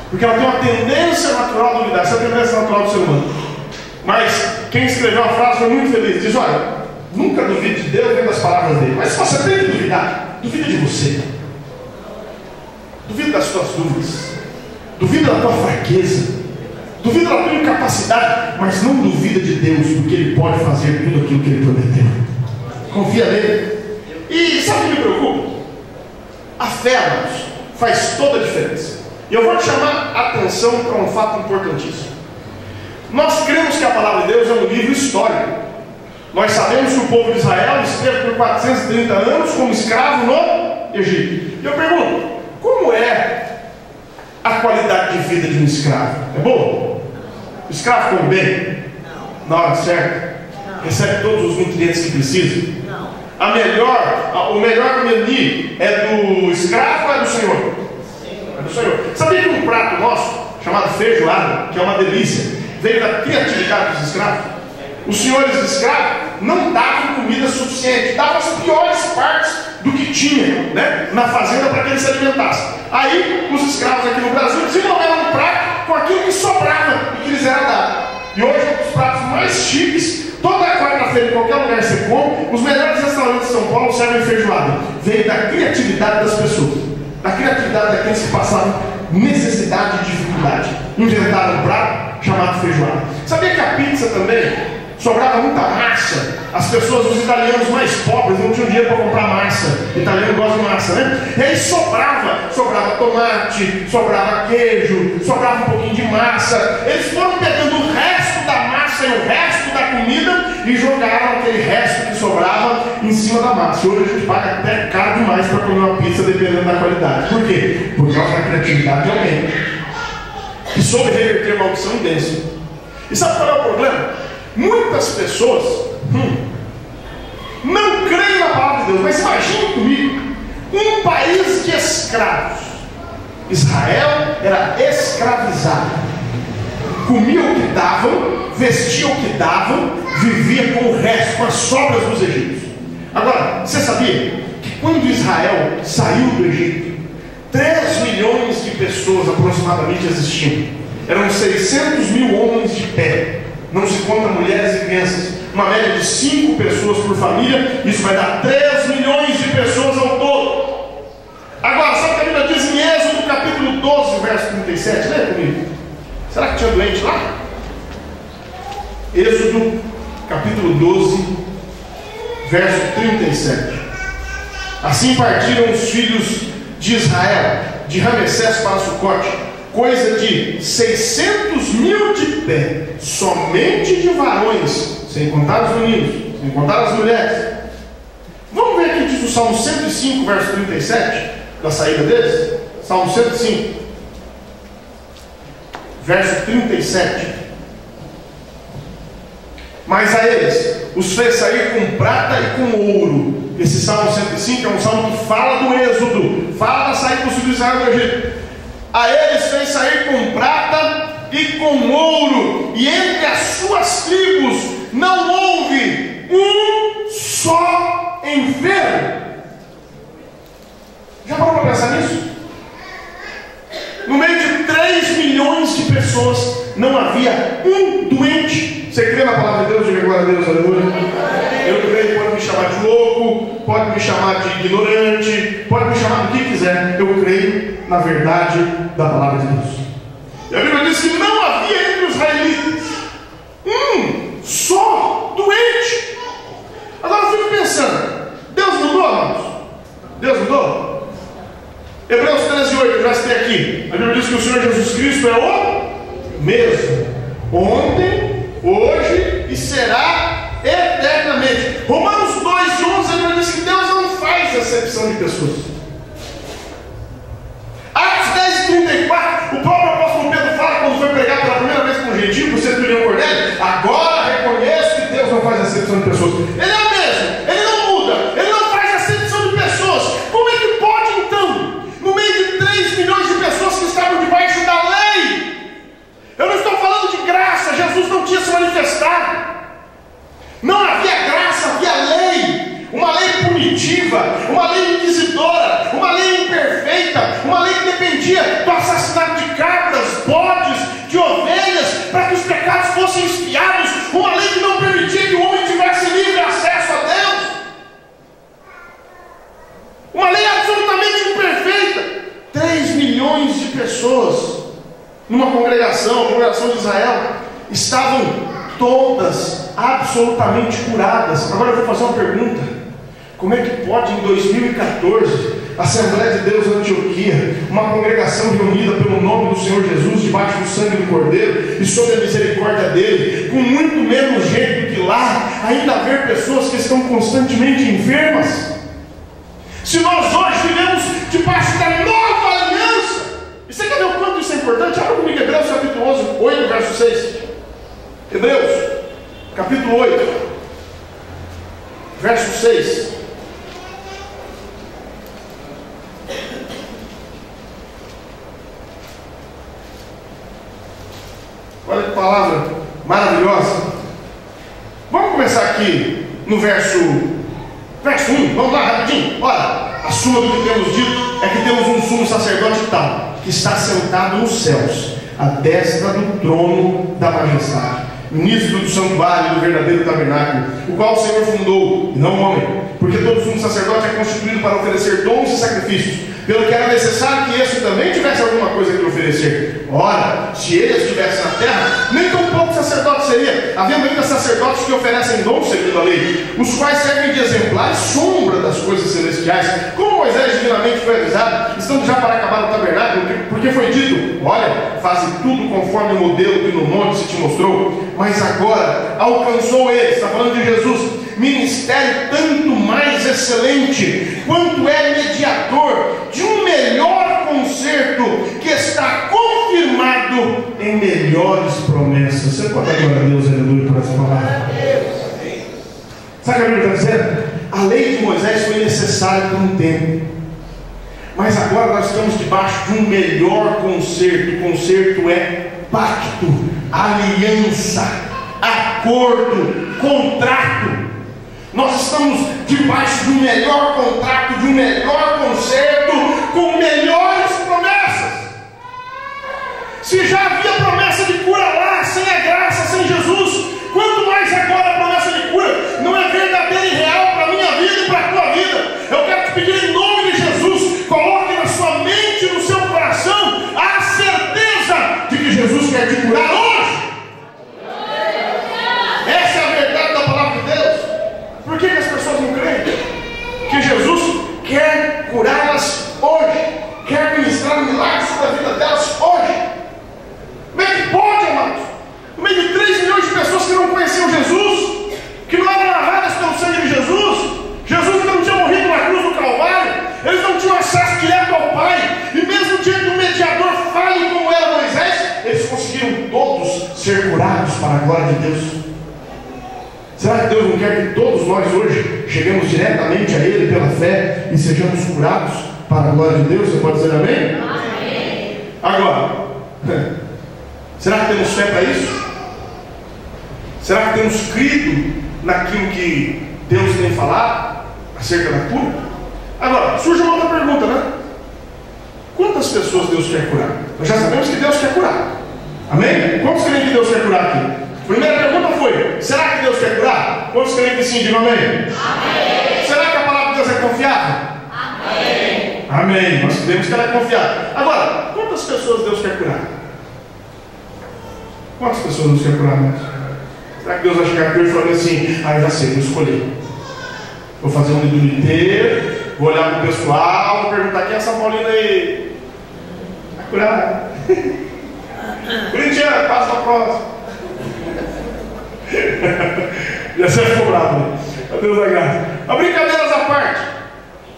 Speaker 1: porque ela tem uma tendência natural a duvidar, essa é a tendência natural do ser humano. Mas quem escreveu a frase foi muito feliz, diz: olha, nunca duvide de Deus nem das palavras dele. Mas se você tem que duvidar, duvida de você, duvida das suas dúvidas, duvida da tua fraqueza, duvida da tua incapacidade, mas não duvida de Deus, porque Ele pode fazer tudo aquilo que Ele prometeu. Confia nele. E sabe o que me preocupa? A fé, amados, faz toda a diferença. E eu vou te chamar a atenção para um fato importantíssimo. Nós cremos que a palavra de Deus é um livro histórico. Nós sabemos que o povo de Israel esteve por 430 anos como escravo no Egito. E eu pergunto: como é a qualidade de vida de um escravo? É boa? O escravo come bem? Não. Na hora certa? Não. Recebe todos os nutrientes que precisa? Não. O melhor menu é do escravo ou é do Senhor? É do Senhor. Sabia que um prato nosso, chamado feijoada, que é uma delícia, veio da criatividade dos escravos? Os senhores escravos não davam comida suficiente, davam as piores partes do que tinha, né, na fazenda para que eles se alimentassem. Aí os escravos aqui no Brasil desenvolveram um prato com aquilo que sobrava e que lhes era dado. E hoje é um dos pratos mais chiques. Toda quarta-feira, em qualquer lugar que você come, os melhores restaurantes de São Paulo servem feijoada. Veio da criatividade das pessoas, da criatividade daqueles que passavam necessidade e dificuldade. Inventaram um prato chamado feijoada. Sabia que a pizza também sobrava muita massa? As pessoas, os italianos mais pobres, não tinham dinheiro para comprar massa. O italiano gosta de massa, né? E aí sobrava tomate, sobrava queijo, sobrava um pouquinho de massa. Eles foram pegando o resto da massa e o resto da comida e jogaram aquele resto que sobrava em cima da massa. Hoje a gente paga até caro demais para comer uma pizza, dependendo da qualidade. Por quê? Por causa da criatividade de alguém que soube reverter maldição em bênção. E sabe qual é o problema? Muitas pessoas não creem na palavra de Deus. Mas imagine comigo um país de escravos. Israel era escravizado, comia o que davam, vestia o que davam, vivia com o resto, com as sobras dos egípcios. Agora, você sabia que quando Israel saiu do Egito, 3 milhões de pessoas aproximadamente existiam? Eram 600 mil homens de pé, não se conta mulheres e crianças, uma média de 5 pessoas por família. Isso vai dar 3 milhões de pessoas ao todo. Agora, sabe o que a Bíblia diz em Êxodo capítulo 12, verso 37? Leia comigo. Será que tinha doente lá? Êxodo capítulo 12, verso 37. Assim partiram os filhos de Israel de Ramessés para Sucote, coisa de 600 mil de pé, somente de varões, sem contar os meninos, sem contar as mulheres. Vamos ver aqui diz o Salmo 105, verso 37, da saída deles. Salmo 105, verso 37. Mas a eles os fez sair com prata e com ouro. Esse Salmo 105 é um salmo que fala do êxodo, fala da saída dos filhos de Israel do Egito. A eles fez sair com prata e com ouro, e entre as suas tribos não houve um só enfermo. Já parou para pensar nisso? No meio de 3 milhões de pessoas, não havia um doente. Você crê na palavra de Deus? Diga glória a Deus, aleluia. Eu creio, pode me chamar de louco, pode me chamar de ignorante, pode me chamar do que quiser. Eu creio na verdade da palavra de Deus. E a Bíblia diz que não havia entre os israelitas um só doente. Agora eu fico pensando, Deus mudou, amados? Deus mudou? Hebreus 13:8, eu já citei aqui. A Bíblia diz que o Senhor Jesus Cristo é o mesmo, ontem, hoje e será eternamente. Romanos 2:11, a Bíblia diz que Deus não faz acepção de pessoas. Atos 10:34, o próprio apóstolo Pedro fala quando foi pregar pela primeira vez com o gentil, por centurião Cornélio: agora reconheço que Deus não faz acepção de pessoas. Ele é o mesmo, ele não muda, ele não faz acepção de pessoas. Como é que pode então, no meio de 3 milhões de pessoas que estavam debaixo da lei? Eu não estou falando de graça, Jesus não tinha se manifestado. Não havia graça, havia lei. Uma lei punitiva, uma lei inquisidora, uma lei imperfeita, uma lei que dependia do assassinato de cabras, bodes, de ovelhas, para que os pecados fossem expiados. Uma lei que não permitia que o homem tivesse livre acesso a Deus. Uma lei absolutamente imperfeita. 3 milhões de pessoas numa congregação, a congregação de Israel, estavam todas absolutamente curadas. Agora eu vou fazer uma pergunta: como é que pode em 2014 a Assembleia de Deus Antioquia, uma congregação reunida pelo nome do Senhor Jesus, debaixo do sangue do Cordeiro e sob a misericórdia dele, com muito menos gente do que lá, ainda haver pessoas que estão constantemente enfermas? Se nós hoje vivemos debaixo da nova aliança, e você quer ver o quanto isso é importante? Abra comigo Hebreus capítulo 8, verso 6. Hebreus capítulo 8, verso 6. Olha que palavra maravilhosa. Vamos começar aqui no verso 1. Vamos lá, rapidinho. Olha, a suma do que temos dito é que temos um sumo sacerdote tal, que está sentado nos céus, à destra do trono da majestade, ministro do santuário do verdadeiro tabernáculo, o qual o Senhor fundou, e não o homem, porque todo sumo sacerdote é constituído para oferecer dons e sacrifícios, pelo que era necessário que esse também tivesse alguma coisa que oferecer. Ora, se ele estivesse na terra, nem tão pouco sacerdote seria. Havia ainda sacerdotes que oferecem dons segundo a lei, os quais servem de exemplar e sombra das coisas celestiais, como Moisés divinamente foi avisado, estando já para acabar o tabernáculo, porque foi dito: olha, faze tudo conforme o modelo que no monte se te mostrou. Mas agora alcançou ele, está falando de Jesus, ministério tanto mais excelente, quanto é mediador de um melhor concerto, que está confirmado em melhores promessas. Você pode dar glória a Deus, aleluia, por essa palavra? Sabe o que a Bíblia está dizendo? A lei de Moisés foi necessária por um tempo, mas agora nós estamos debaixo de um melhor concerto. O concerto é pacto, aliança, acordo, contrato. Nós estamos debaixo de um melhor contrato, de um melhor concerto, com melhores promessas. Se já havia promessa de cura lá, sem a graça, sem Jesus, quanto mais agora a promessa de cura não é verdadeira e real para a minha vida e para a tua vida. Eu quero te pedir em nome de Jesus, coloque na sua mente e no seu coração a certeza de que Jesus quer te curar hoje. Essa é a verdade da palavra de Deus. Por que as pessoas não creem? Que Jesus quer curá-las hoje, quer ministrar milagres sobre a vida delas hoje. Como é que pode, amados? No meio de 3 milhões de pessoas que não conheciam Jesus, que não eram lavadas pelo sangue de Jesus, Jesus ainda não tinha morrido na cruz do Calvário, eles não tinham acesso direto ao Pai, e mesmo diante de um mediador falho como era Moisés, eles conseguiram todos ser curados para a glória de Deus. Será que Deus não quer que todos nós hoje cheguemos diretamente a Ele pela fé e sejamos curados para a glória de Deus? Você pode dizer amém?
Speaker 2: Amém.
Speaker 1: Agora, será que temos fé para isso? Será que temos crido naquilo que Deus tem falado acerca da cura? Agora, surge uma outra pergunta, né? Quantas pessoas Deus quer curar? Nós já sabemos que Deus quer curar. Amém? Quantos creem que Deus quer curar aqui? A primeira pergunta foi: será que Deus quer curar? Quantos creem que sim? Digam amém.
Speaker 2: Amém.
Speaker 1: Será que a palavra de Deus é confiável?
Speaker 2: Amém.
Speaker 1: Amém. Nós sabemos que ela é confiável. Agora, quantas pessoas Deus quer curar? Quantas pessoas Deus quer curar, irmãos? Será que Deus vai chegar aqui hoje e falar assim: ah, eu já sei, vou escolher. Vou fazer um livro inteiro, vou olhar para o pessoal, vou perguntar: quem é essa Paulina aí? Vai curar? Corintiano, passa para a próxima. Já se ficou bravo, né? Deus da graça. Mas brincadeiras à parte,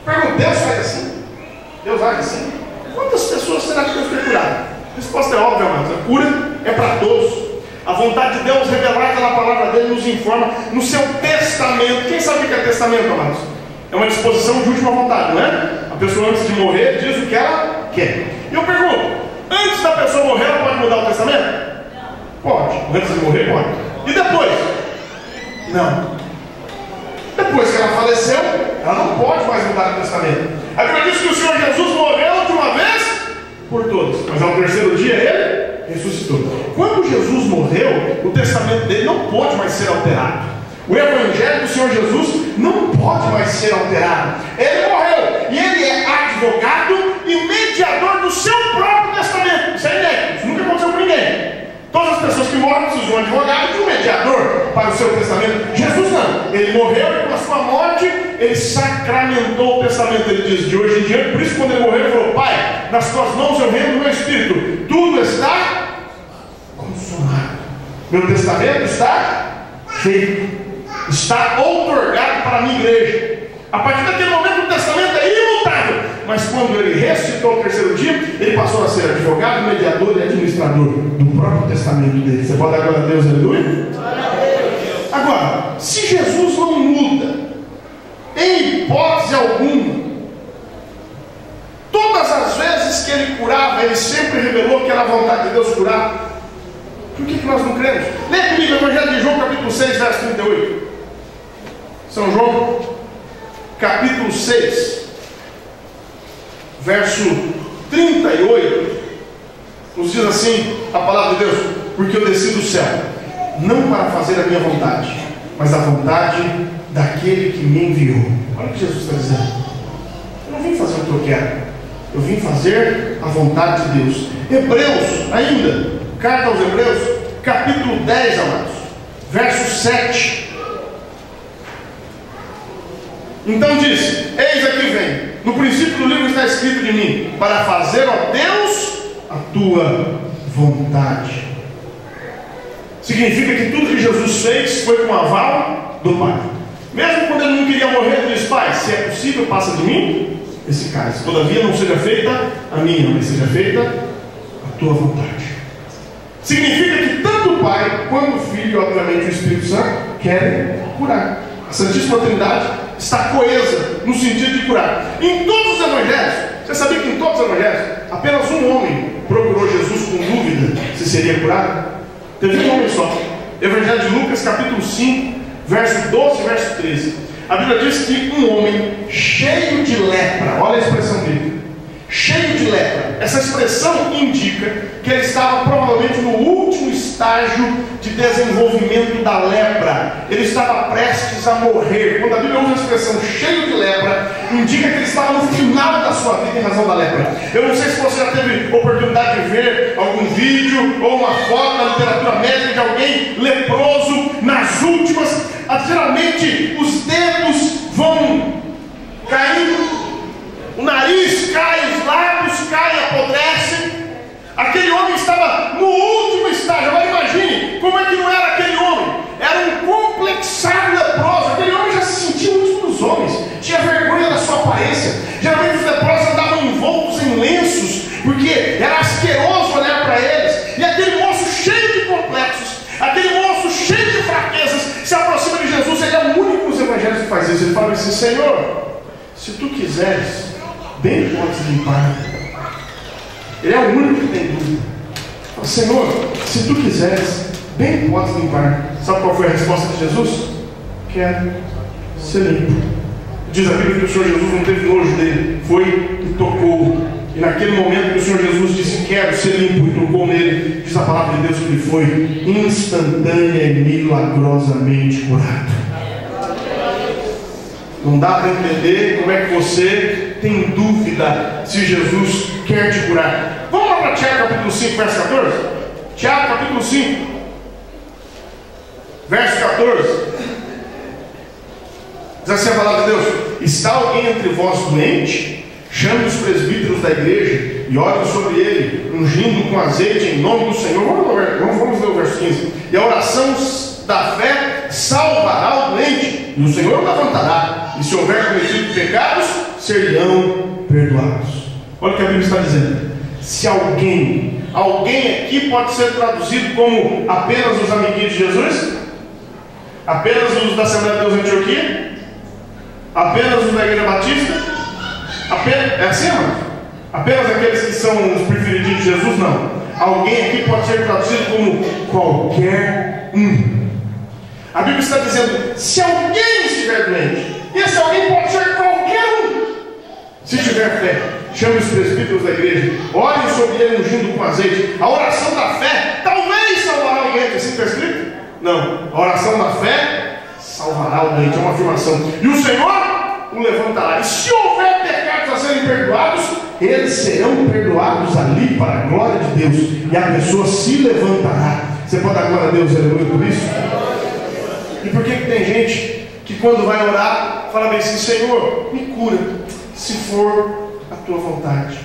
Speaker 1: pergunta: Deus faz assim? Deus age assim? Quantas pessoas será que Deus quer curar? A resposta é óbvia, mas a cura é para todos. A vontade de Deus revelada na palavra dele nos informa no seu testamento. Quem sabe o que é testamento, amados? É uma disposição de última vontade, não é? A pessoa antes de morrer diz o que ela quer. E eu pergunto: antes da pessoa morrer, ela pode mudar o testamento? Pode. Antes de morrer, pode. E depois? Não. Depois que ela faleceu, ela não pode mais mudar o testamento. A Bíblia diz que o Senhor Jesus morreu de uma vez por todos, mas ao terceiro dia ele ressuscitou. Quando Jesus morreu, o testamento dele não pode mais ser alterado. O evangelho do Senhor Jesus não pode mais ser alterado. Ele morreu e ele é advogado e mediador do seu próprio testamento. Isso é inédito, isso nunca aconteceu com ninguém. Todas as pessoas que morrem precisam de um advogado e de um mediador para o seu testamento. Jesus não. Ele morreu e com a sua morte ele sacramentou o testamento. Ele diz: de hoje em diante, por isso quando ele morreu, ele falou: Pai, nas tuas mãos eu rendo o meu espírito. Tudo está consumado. Meu testamento está feito. Está outorgado para a minha igreja. A partir daquele momento o testamento é imutável. Mas quando ele ressuscitou no terceiro dia, ele passou a ser advogado, mediador e administrador do próprio testamento dele. Você pode dar glória a Deus, aleluia? Agora, se Jesus não muda, em hipótese alguma, todas as vezes que ele curava, ele sempre revelou que era a vontade de Deus curar. Por que nós não cremos? Leia comigo o Evangelho de João, capítulo 6, verso 38. São João, capítulo 6, verso 38, nos diz assim a palavra de Deus: porque eu desci do céu, não para fazer a minha vontade, mas a vontade daquele que me enviou. Olha o que Jesus está dizendo: eu não vim fazer o que eu quero, eu vim fazer a vontade de Deus. Hebreus, ainda, carta aos Hebreus, capítulo 10, amados, verso 7. Então disse: eis aqui vem. No princípio do livro está escrito de mim, para fazer, ó Deus, a tua vontade. Significa que tudo que Jesus fez foi com aval do Pai. Mesmo quando ele não queria morrer, ele disse: Pai, se é possível, passa de mim esse cálice. Todavia não seja feita a minha, mas seja feita a tua vontade. Significa que tanto o Pai quanto o Filho e obviamente o Espírito Santo querem curar. A Santíssima Trindade está coesa no sentido de curar. Em todos os evangelhos, você sabia que em todos os evangelhos apenas um homem procurou Jesus com dúvida se seria curado? Teve um homem só. Evangelho de Lucas, capítulo 5, verso 12 e verso 13. A Bíblia diz que um homem cheio de lepra, olha a expressão bíblica, cheio de lepra, essa expressão indica que ele estava provavelmente no último estágio de desenvolvimento da lepra, ele estava prestes a morrer. Quando a Bíblia usa a expressão cheio de lepra, indica que ele estava no final da sua vida em razão da lepra. Eu não sei se você já teve oportunidade de ver algum vídeo ou uma foto na literatura médica de alguém leproso nas últimas. Geralmente os dedos vão caindo, o nariz cai, os lábios caem, apodrecem. Aquele homem estava no último estágio. Agora imagine como é que não era aquele homem. Era um complexado leproso. Aquele homem já se sentia o último dos homens, tinha vergonha da sua aparência. Geralmente os leprosos andavam envoltos em lenços, porque era asqueroso olhar para eles. E aquele moço cheio de complexos, aquele moço cheio de fraquezas, se aproxima de Jesus. Ele é o único nos evangelhos que faz isso. Ele fala assim: Senhor, se tu quiseres, bem podes limpar. Ele é o único que tem dúvida. Fala: Senhor, se tu quiseres, bem podes limpar. Sabe qual foi a resposta de Jesus? Quero ser limpo. Diz a Bíblia que o Senhor Jesus não teve nojo dele, foi e tocou. E naquele momento que o Senhor Jesus disse: quero ser limpo, e tocou nele, diz a palavra de Deus que ele foi instantânea e milagrosamente curado. Não dá para entender como é que você tem dúvida se Jesus quer te curar. Vamos lá para Tiago capítulo 5, verso 14? Tiago capítulo 5, verso 14. Diz assim a palavra de Deus: está alguém entre vós doente? Chame os presbíteros da igreja e ore sobre ele, ungindo com azeite em nome do Senhor. Vamos ler o verso 15. E a oração da fé salvará o doente, e o Senhor o levantará, e se houver cometido pecados, serão perdoados. Olha o que a Bíblia está dizendo. Se alguém aqui pode ser traduzido como apenas os amiguinhos de Jesus? Apenas os da Assembleia de Deus em Antioquia? Apenas os da Igreja Batista? É assim, mano? Apenas aqueles que são os preferidinhos de Jesus? Não. Alguém aqui pode ser traduzido como qualquer um. A Bíblia está dizendo: se alguém estiver doente, e esse alguém pode ser qualquer um. Se tiver fé, chame os presbíteros da igreja, orem sobre ele ungindo com azeite. A oração da fé talvez salvará o doente. Assim está escrito? Não. A oração da fé salvará o doente. É uma afirmação. E o Senhor o levantará. E se houver pecados a serem perdoados, eles serão perdoados ali para a glória de Deus. E a pessoa se levantará. Você pode dar glória a Deus, aleluia, por isso? E por que tem gente que quando vai orar, fala bem assim: Senhor, me cura, se for a tua vontade?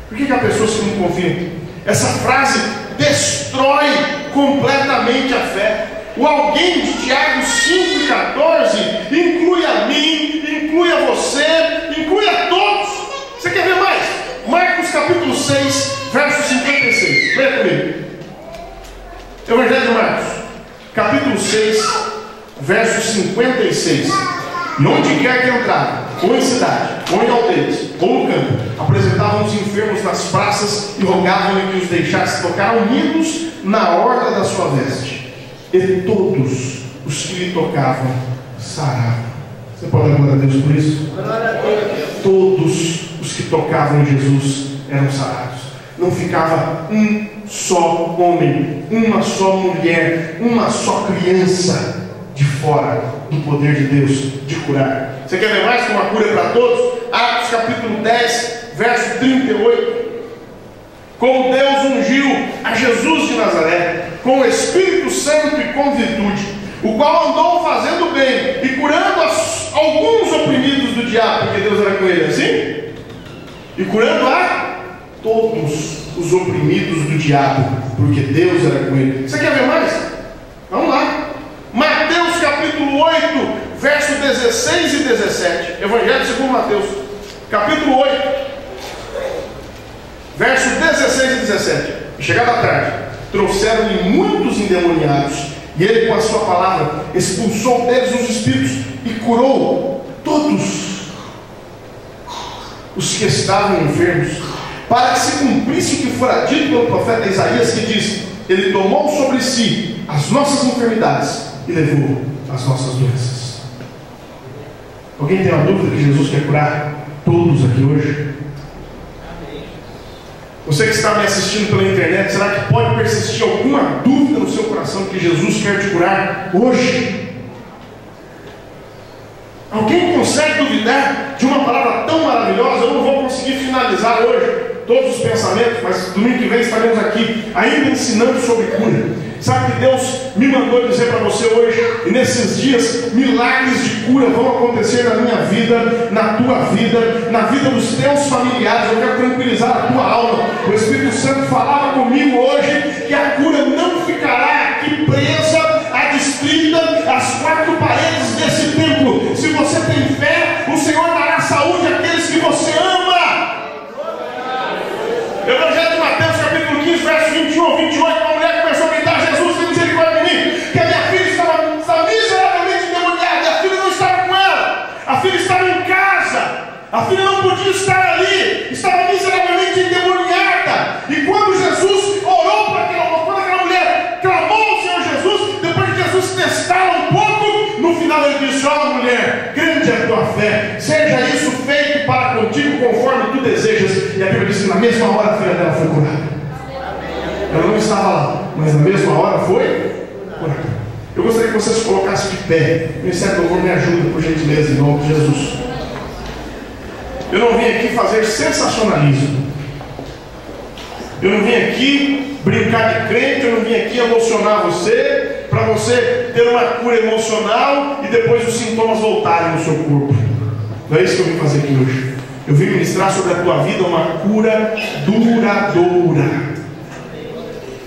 Speaker 1: Por que a pessoa se não confia? Essa frase destrói completamente a fé. O alguém de Tiago 5,14 inclui a mim, inclui a você, inclui a todos. Você quer ver mais? Marcos capítulo 6, verso 56. Leia comigo. Evangelho de Marcos, capítulo 6, verso 56. E onde quer que entravam, ou em cidade, ou em aldeias, ou no campo, apresentavam os enfermos nas praças e rogavam-lhe que os deixasse tocar, unidos na orla da sua veste. E todos os que lhe tocavam saravam. Você pode dar glória a Deus por isso? Todos os que tocavam em Jesus eram sarados. Não ficava um só homem, uma só mulher, uma só criança de fora do poder de Deus de curar. Você quer ver mais que uma cura para todos? Atos capítulo 10, verso 38. Como Deus ungiu a Jesus de Nazaré com o Espírito Santo e com virtude, o qual andou fazendo bem e curando alguns oprimidos do diabo, porque Deus era com ele, assim? E curando a todos os oprimidos do diabo, porque Deus era com ele. Você quer ver mais? Vamos lá. Mateus capítulo 8, verso 16 e 17. Evangelho segundo Mateus, capítulo 8, verso 16 e 17. Chegada a tarde, trouxeram-lhe muitos endemoniados, e ele, com a sua palavra, expulsou deles os espíritos e curou todos os que estavam enfermos, para que se cumprisse o que fora dito pelo profeta Isaías, que diz: ele tomou sobre si as nossas enfermidades e levou as nossas doenças. Alguém tem uma dúvida que Jesus quer curar todos aqui hoje? Você que está me assistindo pela internet, será que pode persistir alguma dúvida no seu coração que Jesus quer te curar hoje? Alguém consegue duvidar de uma palavra tão maravilhosa? Eu não vou conseguir finalizar hoje todos os pensamentos, mas domingo que vem estaremos aqui ainda ensinando sobre cura. Sabe que Deus me mandou dizer para você hoje, e nesses dias, milagres de cura vão acontecer na minha vida, na tua vida, na vida dos teus familiares. Eu quero tranquilizar a tua alma. O Espírito Santo falava comigo hoje que a cura não ficará aqui presa, adstrita às quatro paredes desse templo. Se você tem fé, o Senhor dará saúde àqueles que você ama. Evangelho de Mateus, capítulo 15, verso 21 ao 28, uma mulher começou a gritar: Jesus, tem misericórdia de mim, que a minha filha estava miseravelmente endemoniada, e a filha não estava com ela, a filha estava em casa, a filha não podia estar ali, estava miseravelmente endemoniada. E quando Jesus orou para aquela mulher, clamou ao Senhor Jesus, depois de Jesus testá-la um pouco, no final ele disse: ó mulher, grande é a tua fé, seja isso feito para contigo conforme tu desejas. E a Bíblia diz que na mesma hora a filha dela foi curada. Ela não estava lá, mas na mesma hora foi curada. Eu gostaria que você se colocasse de pé. Ministério do Louvor, me ajuda, por gentileza, em nome de Jesus. Eu não vim aqui fazer sensacionalismo. Eu não vim aqui brincar de crente. Eu não vim aqui emocionar você, para você ter uma cura emocional e depois os sintomas voltarem no seu corpo. Não é isso que eu vim fazer aqui hoje. Eu vim ministrar sobre a tua vida uma cura duradoura.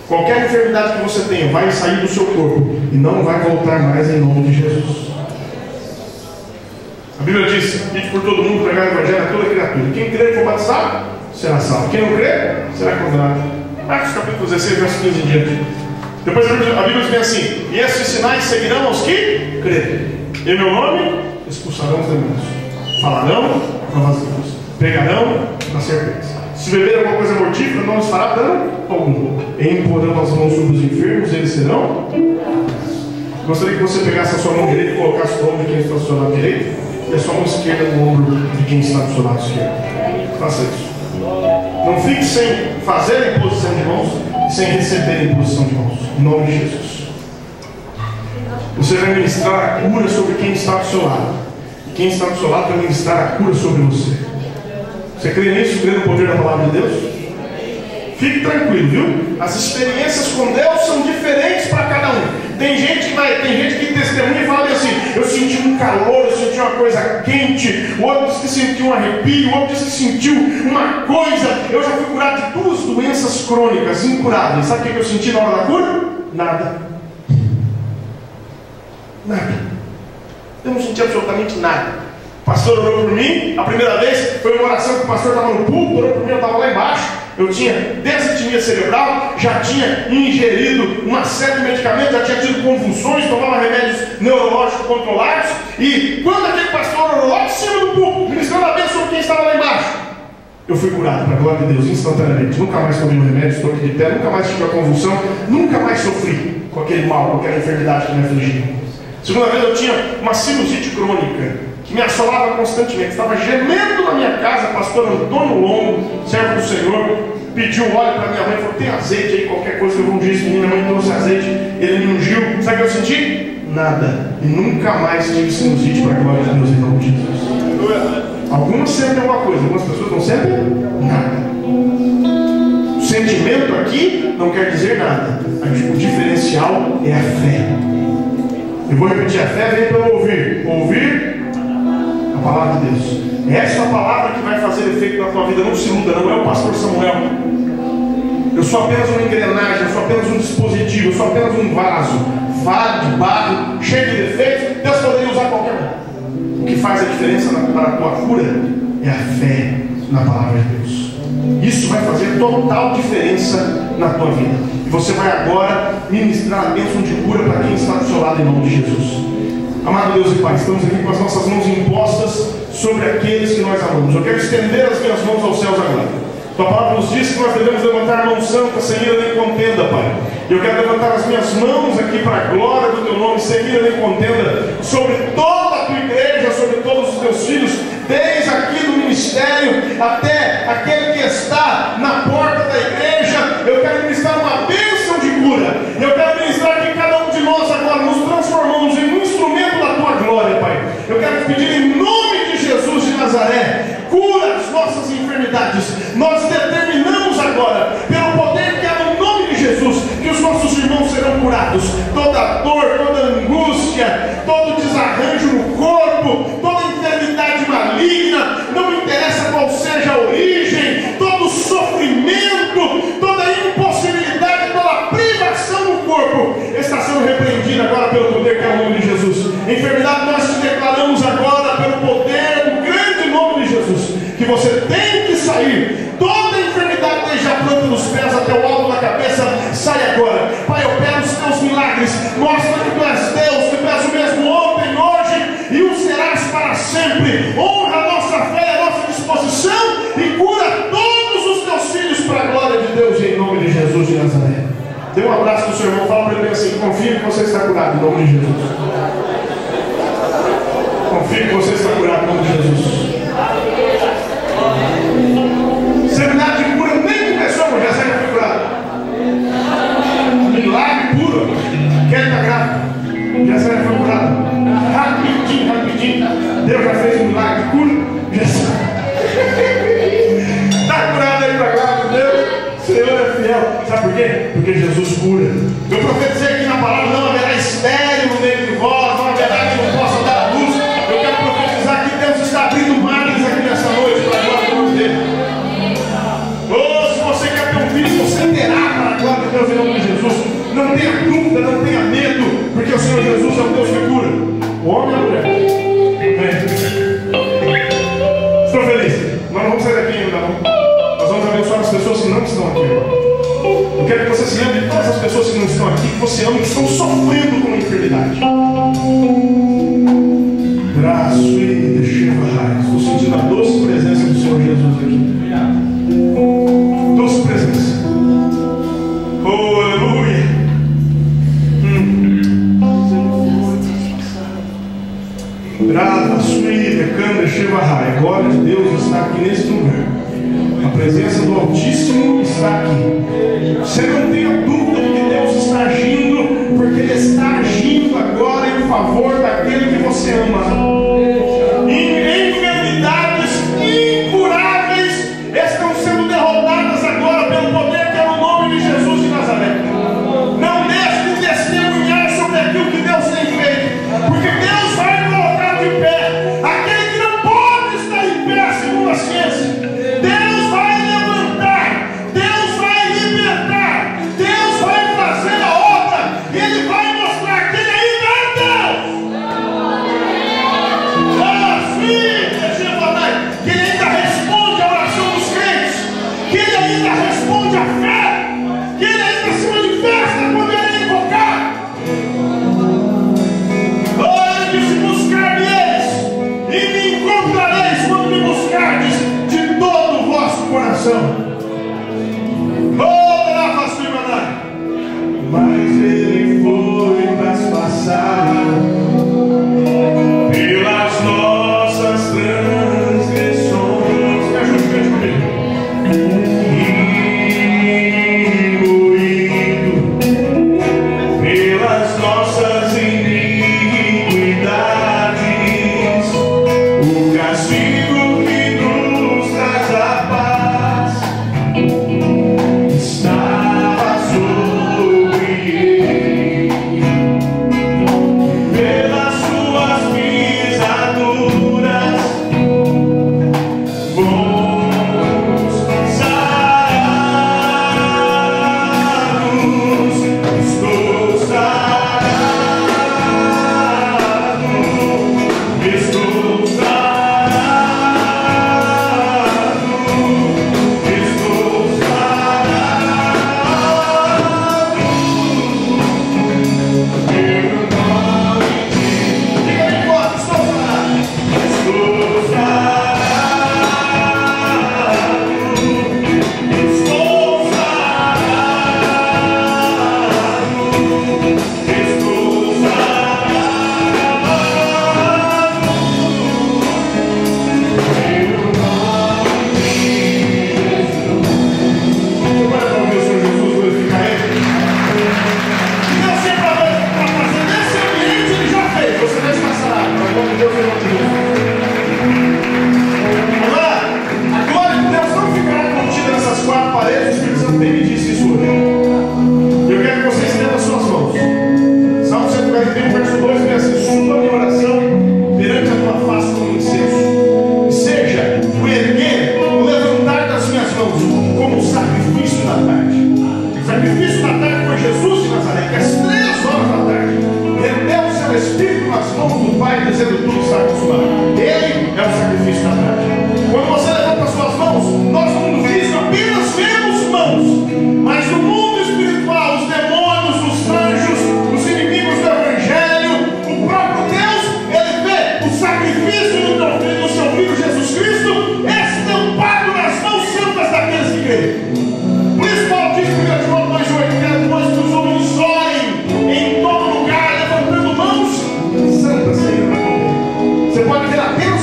Speaker 1: Qualquer enfermidade que você tenha vai sair do seu corpo e não vai voltar mais em nome de Jesus. A Bíblia diz: ide por todo mundo, pregar o evangelho a toda criatura. Quem crer e for batizado será salvo. Quem não crer será condenado. Marcos capítulo 16, verso 15 em diante. Depois a Bíblia diz assim: e esses sinais seguirão aos que crerem. Em meu nome expulsarão os demônios, falarão novas línguas, pegarão nas serpentes. Se beber alguma coisa mortífera, não lhes fará dano algum. E imporão as mãos sobre os enfermos, eles serão. Gostaria que você pegasse a sua mão direita e colocasse o ombro de quem está do seu lado direito e a sua mão esquerda no ombro de quem está do seu lado esquerdo. Faça isso. Não fique sem fazer a imposição de mãos e sem receber a imposição de mãos. Em nome de Jesus. Você vai ministrar a cura sobre quem está do seu lado. E quem está do seu lado vai ministrar a cura sobre você. Você crê nisso? Crê no poder da palavra de Deus? Fique tranquilo, viu? As experiências com Deus são diferentes para cada um. Tem gente que testemunha e fala assim: eu senti um calor, eu senti uma coisa quente. O outro diz que sentiu um arrepio, o outro diz que sentiu uma coisa. Eu já fui curado de duas doenças crônicas incuráveis. Sabe o que eu senti na hora da cura? Nada. Nada. Eu não senti absolutamente nada. O pastor orou por mim, a primeira vez foi uma oração que o pastor estava no púlpito, orou por mim, eu estava lá embaixo. Eu tinha desarritmia cerebral, já tinha ingerido uma série de medicamentos, já tinha tido convulsões, tomava remédios neurológicos controlados. E quando aquele pastor orou lá de cima do púlpito, ministrando a bênção sobre quem estava lá embaixo, eu fui curado, para a glória de Deus, instantaneamente. Nunca mais tomei um remédio, estou aqui de pé, nunca mais tive a convulsão, nunca mais sofri com aquele mal, com aquela enfermidade que me afligia. Segunda vez eu tinha uma sinusite crônica que me assolava constantemente. Estava gemendo na minha casa. Pastor Antônio Longo, servo do Senhor, pediu óleo para minha mãe, falou: tem azeite aí, qualquer coisa. Eu vou ungir esse menino, minha mãe trouxe azeite, ele me ungiu. Sabe o que eu senti? Nada. E nunca mais tive sinusite, para a glória de Deus, em nome de Jesus. Algumas sentem alguma coisa, algumas pessoas não sentem nada. O sentimento aqui não quer dizer nada. O diferencial é a fé. Eu vou repetir: a fé vem pelo ouvir. Ouvir a palavra de Deus. Essa é a palavra que vai fazer efeito na tua vida. Não se iluda, não é o pastor Samuel. Eu sou apenas uma engrenagem, eu sou apenas um dispositivo, eu sou apenas um vaso de barro, cheio de defeitos. Deus poderia usar qualquer um. O que faz a diferença para a tua cura é a fé na palavra de Deus. Isso vai fazer total diferença na tua vida. E você vai agora ministrar a bênção de cura para quem está do seu lado, em nome de Jesus. Amado Deus e Pai, estamos aqui com as nossas mãos impostas sobre aqueles que nós amamos. Eu quero estender as minhas mãos aos céus agora. Tua palavra nos diz que nós devemos levantar a mão santa, sem ira nem contenda, Pai. Eu quero levantar as minhas mãos aqui para a glória do Teu nome, sem ira nem contenda, sobre toda a Tua igreja, sobre todos os até aquele que está na porta da igreja. Eu quero ministrar uma bênção de cura. Eu quero ministrar que cada um de nós agora nos transformamos em um instrumento da tua glória, Pai. Eu quero te pedir em nome de Jesus de Nazaré, cura as nossas enfermidades. Nós determinamos agora, pelo poder que há no nome de Jesus, que os nossos irmãos serão curados. Toda dor, toda angústia, todo desarranjo no corpo, toda enfermidade maligna, não interessa qual seja a origem, todo sofrimento, toda impossibilidade, toda privação no corpo está sendo repreendida agora pelo poder que é o nome de Jesus. Enfermidade, nós te declaramos agora pelo poder do grande nome de Jesus, que você tem que sair. Toda enfermidade, desde a planta dos pés até o alto da cabeça, sai agora. Pai, opera os teus milagres. Mostra que tu és Deus, que tu és o mesmo ontem, hoje e o serás para sempre. Honra a nossa fé, a nossa disposição e cura todos os teus filhos para a glória de Deus, em nome de Jesus de Nazaré. Dê um abraço do seu irmão, fala para ele assim: confia que você está curado em nome de Jesus. Confia que você está curado em nome de Jesus. Seminário de cura nem começou, mas já sai curado. Milagre puro. Quem está grávida? Já sai curado. Rapidinho. Deus já fez um milagre de cura. Já está curado aí para grávida, Deus. Senhor é fiel. Sabe por quê? Porque Jesus cura. Eu profetizei aqui na palavra: não haverá estéril no meio de vós, não haverá que não possa dar a luz. Eu quero profetizar que Deus está abrindo mares aqui nessa noite para a glória do dele. Oh, se você quer ter um filho, você terá para a glória de Deus em nome de Jesus. Não tenha dúvida, não tenha medo, porque o Senhor Jesus é o Deus que cura. O homem e a mulher. Estou feliz. Nós não vamos sair daqui ainda, não. Nós vamos abençoar as pessoas que não estão aqui agora. Eu quero que você se ame de todas as pessoas que não estão aqui, que você ame que estão sofrendo com a enfermidade. Graço e deixeva raiz. Estou sentindo a doce presença do Senhor Jesus aqui. Doce presença. Oh, aleluia. Grava, suída, canda, deixeva raiz. A glória de Deus está aqui nesse lugar. A presença do Altíssimo está aqui. Você não tenha dúvida de que Deus está agindo, porque Ele está agindo agora em favor daquele que você ama. Enfermidades incuráveis estão sendo derrotadas agora pelo poder que é no nome de Jesus de Nazaré. Não deixe de testemunhar sobre aquilo que Deus tem feito, porque Deus vai colocar de pé aquele que não pode estar em pé segundo a ciência. Deus vai levantar, Deus vai libertar, Deus vai fazer a obra, Ele vai mostrar que Ele ainda é Deus.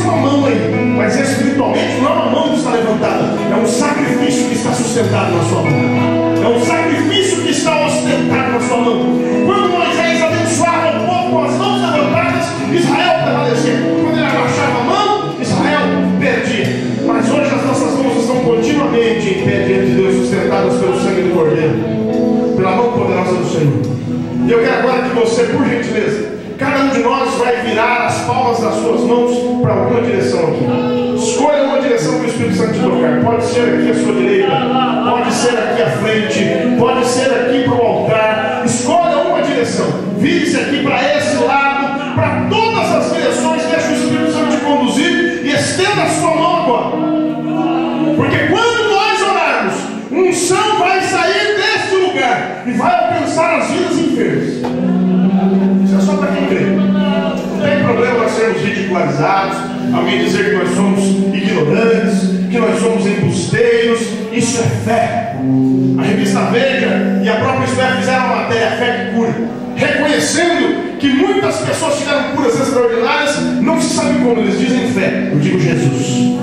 Speaker 1: uma mão aí, mas espiritualmente não é uma mão que está levantada, é um sacrifício que está sustentado na sua mão. É um sacrifício que está ostentado na sua mão. Quando Moisés abençoava o povo com as mãos levantadas, Israel prevalecia. Quando ele abaixava a mão, Israel perdia. Mas hoje as nossas mãos estão continuamente em pé diante de Deus, sustentadas pelo sangue do Cordeiro, pela mão poderosa do Senhor. E eu quero agora que você, por gentileza, cada um de nós vai virar as palmas das suas mãos para alguma direção aqui. Escolha uma direção que o Espírito Santo te tocar. Pode ser aqui à sua direita, pode ser aqui à frente, pode ser aqui para o altar. Escolha uma direção. Vire-se aqui para esse lado, para todas as direções. Deixa o Espírito Santo te conduzir e estenda a sua mão agora. Porque quando nós orarmos, unção vai sair deste lugar e vai alcançar as vidas enfermas. Isso é só para quem crê. Não tem problema nós sermos ridicularizados, alguém dizer que nós somos ignorantes, que nós somos embusteiros. Isso é fé. A revista Veja e a própria Esfera fizeram uma matéria, Fé que Cura, reconhecendo que muitas pessoas tiveram curas extraordinárias, não se sabe como, eles dizem fé. Eu digo Jesus.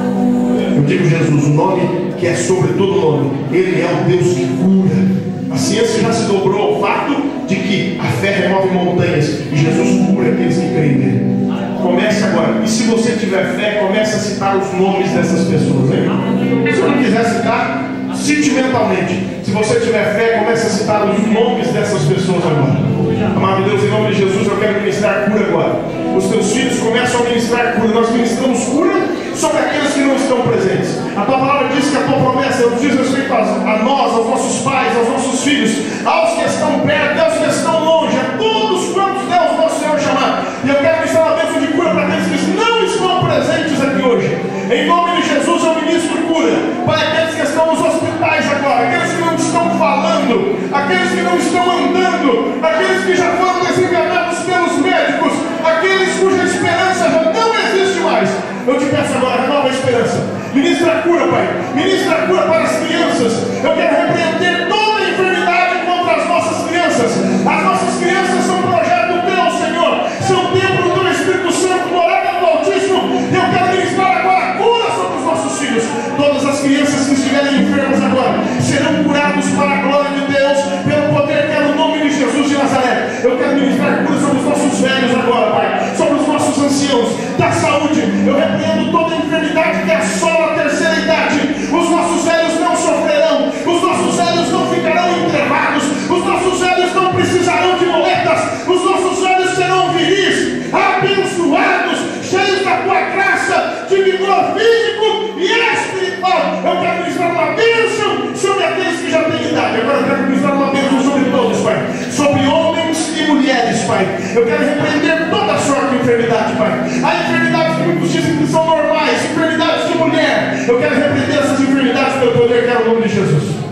Speaker 1: Eu digo Jesus, o nome que é sobre todo nome. Ele é o Deus que cura. A ciência já se dobrou ao fato de que a fé remove montanhas e Jesus cura aqueles que creem nele. Comece agora. E se você tiver fé, comece a citar os nomes dessas pessoas, hein? Se eu não quiser citar, cite mentalmente. Se você tiver fé, comece a citar os nomes dessas pessoas agora. Amado Deus, em nome de Jesus, eu quero ministrar cura agora. Os teus filhos começam a ministrar cura. Nós ministramos cura sobre aqueles que não estão presentes. A tua palavra diz que a tua promessa diz respeito a nós, aos nossos pais, aos nossos filhos, aos que estão perto, aos que estão longe, a todos quantos Deus nosso Senhor chamar. E eu quero ministrar uma bênção de cura para aqueles que não estão presentes aqui hoje. Em nome de Jesus eu ministro cura para aqueles que estão nos hospitais agora, aqueles que não estão falando, aqueles que não estão andando, aqueles que já foram desenganados pelos médicos, aqueles cuja esperança já não existe mais. Eu te peço agora, renova a esperança. Ministra a cura, Pai. Ministra a cura para as crianças. Eu quero repreender toda a enfermidade contra as nossas crianças. As nossas crianças são projeto teu, Senhor. São templo do Espírito Santo, morada do Altíssimo. Eu quero ministrar agora a cura sobre os nossos filhos. Todas as crianças que estiverem enfermas agora serão curados para a glória de Deus, pelo poder que é no nome de Jesus de Nazaré. Eu quero ministrar cura sobre os nossos velhos agora, Pai. Sobre os nossos anciãos da saúde. Eu repreendo toda a enfermidade que assola a terceira idade. Os nossos velhos não sofrerão. Os nossos velhos não ficarão entrevados. Os nossos velhos não precisarão de moletas. Os nossos velhos serão viris, abençoados, cheios da tua graça, de vigor físico e espiritual. Eu quero ministrar uma bênção sobre aqueles que já têm idade. Agora eu quero ministrar uma bênção sobre todos, Pai. Sobre homens e mulheres, Pai. Eu quero repreender toda sorte de enfermidade, Pai. Há enfermidades que muitos dizem que são normais, enfermidades de mulher. Eu quero repreender essas enfermidades pelo poder que é no nome de Jesus.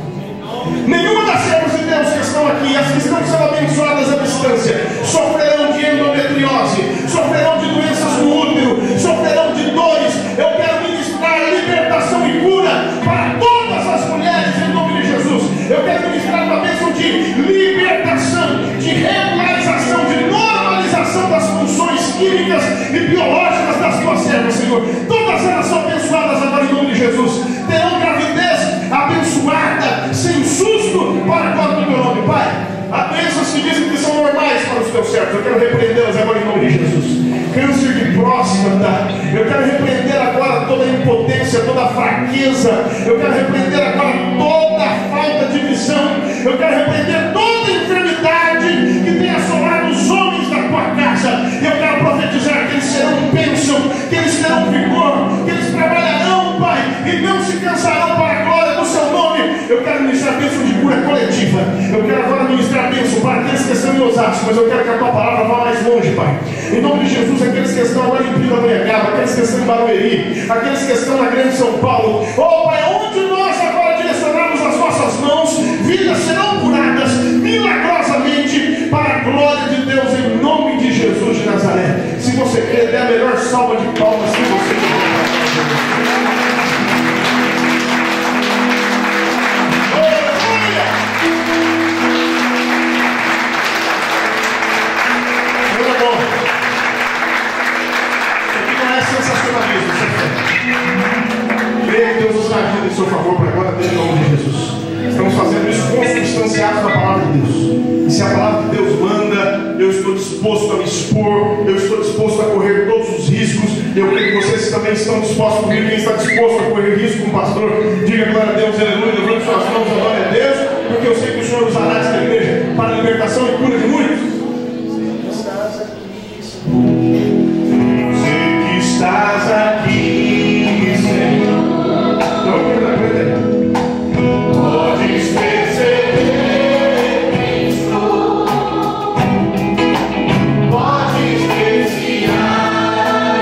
Speaker 1: Nenhuma das servas de Deus que estão aqui, as que estão sendo abençoadas à distância, sofrerão de endometriose, sofrerão de doenças no útero, sofrerão de dores. Eu quero ministrar libertação e cura para todas as mulheres em nome de Jesus. Eu quero ministrar uma bênção de libertação, de regularização, de normalização das funções químicas e biológicas das tuas servas, Senhor. Todas elas são abençoadas agora em nome de Jesus. Terão gravidez abençoada, sem susto, para a glória do teu nome, Pai. Há doenças que dizem que são normais para os teus servos. Eu quero repreendê-las agora em nome de Jesus. Câncer de próstata, eu quero repreender agora toda a impotência, toda a fraqueza. Eu quero repreender agora toda a falta de visão. Eu quero repreender toda a enfermidade que tem assolado os homens da tua casa. Eu quero profetizar que eles serão bênção, que eles terão vigor, que eles trabalharão, Pai, e não se cansarão para a glória do seu nome. Eu quero ministrar bênção de cura coletiva. Eu quero agora ministrar bênção para aqueles que estão em Osasco, mas eu quero que a tua palavra vá mais longe, Pai. Em nome de Jesus, aqueles que estão agora em Pindamonhangaba, aqueles que estão em Barueri, aqueles que estão na Grande São Paulo, oh Pai, onde nós agora direcionarmos as nossas mãos, vidas serão curadas milagrosamente para a glória de Deus, em nome de Jesus de Nazaré. Se você quer, dê a melhor salva de palmas que você quer. Sensacionalismo. Creia que Deus nos ajuda em seu favor para agora ter em nome de Jesus. Estamos fazendo isso consubstanciados na palavra de Deus. E se a palavra de Deus manda, eu estou disposto a me expor, eu estou disposto a correr todos os riscos. Eu creio que vocês também estão dispostos comigo. Quem está disposto a correr risco com o pastor, diga glória a Deus, aleluia, levante suas mãos, glória a Deus, porque eu sei que o Senhor usará esta igreja para a libertação e cura de muitos. Sei que estás aqui, Senhor. Podes perceber quem sou, podes confiar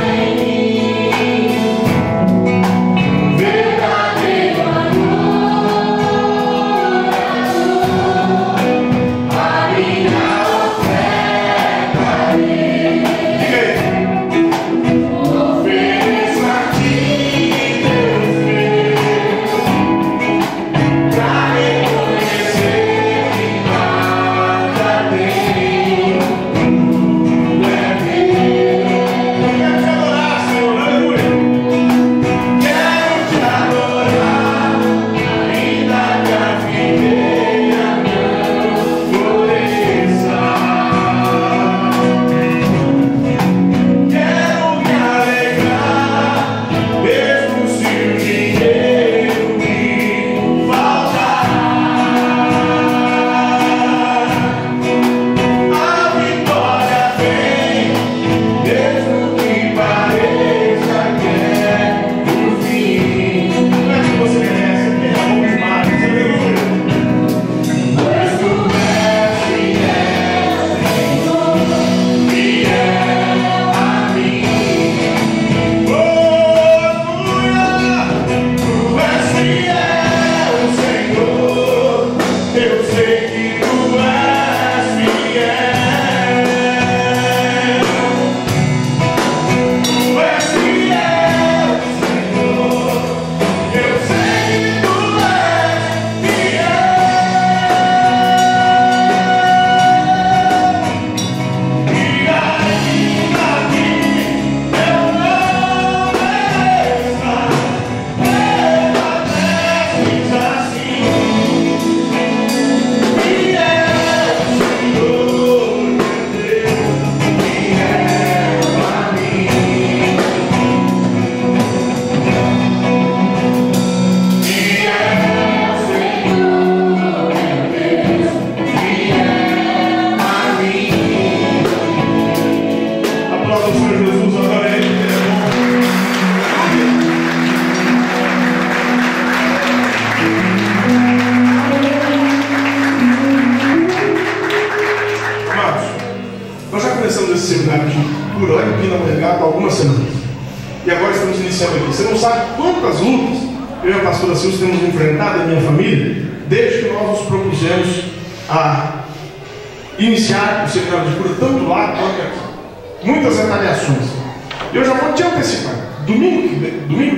Speaker 1: em mim, verdadeiro amor, a minha oferta. Diga aí. Ofereço a ti, Deus meu, pra reconhecer que nada tenho, é meu. Quero te adorar, Senhor, aleluia. Quero te adorar, ainda que a videira não floresça. Quero me alegrar, mesmo se o dinheiro me faltar. A vitória vem, mesmo que pareça que é o fim. Não é que você merece, porque é bom demais, aleluia. Mas tu és fiel, Senhor, fiel a mim. Tu és fiel, Senhor, eu sei que tu és fiel. Tu és fiel, Senhor, eu sei que tu és fiel. E ainda que eu não mereça, permaneces assim, fiel, Senhor, meu Deus, fiel a mim. Fiel, Senhor, meu Deus, fiel a mim. Aplauda o Senhor Jesus, adore Ele, porque Ele é bom. Amados, nós já começamos esse seminário de cura lá em Pindamonhangaba há algumas semanas. E agora estamos iniciando aqui. Você não sabe quantas lutas eu e a pastora Silvia temos enfrentado em minha família desde que nós nos propusemos a iniciar o seminário de cura tanto lá quanto aqui. Muitas retaliações. E eu já vou te antecipar. Domingo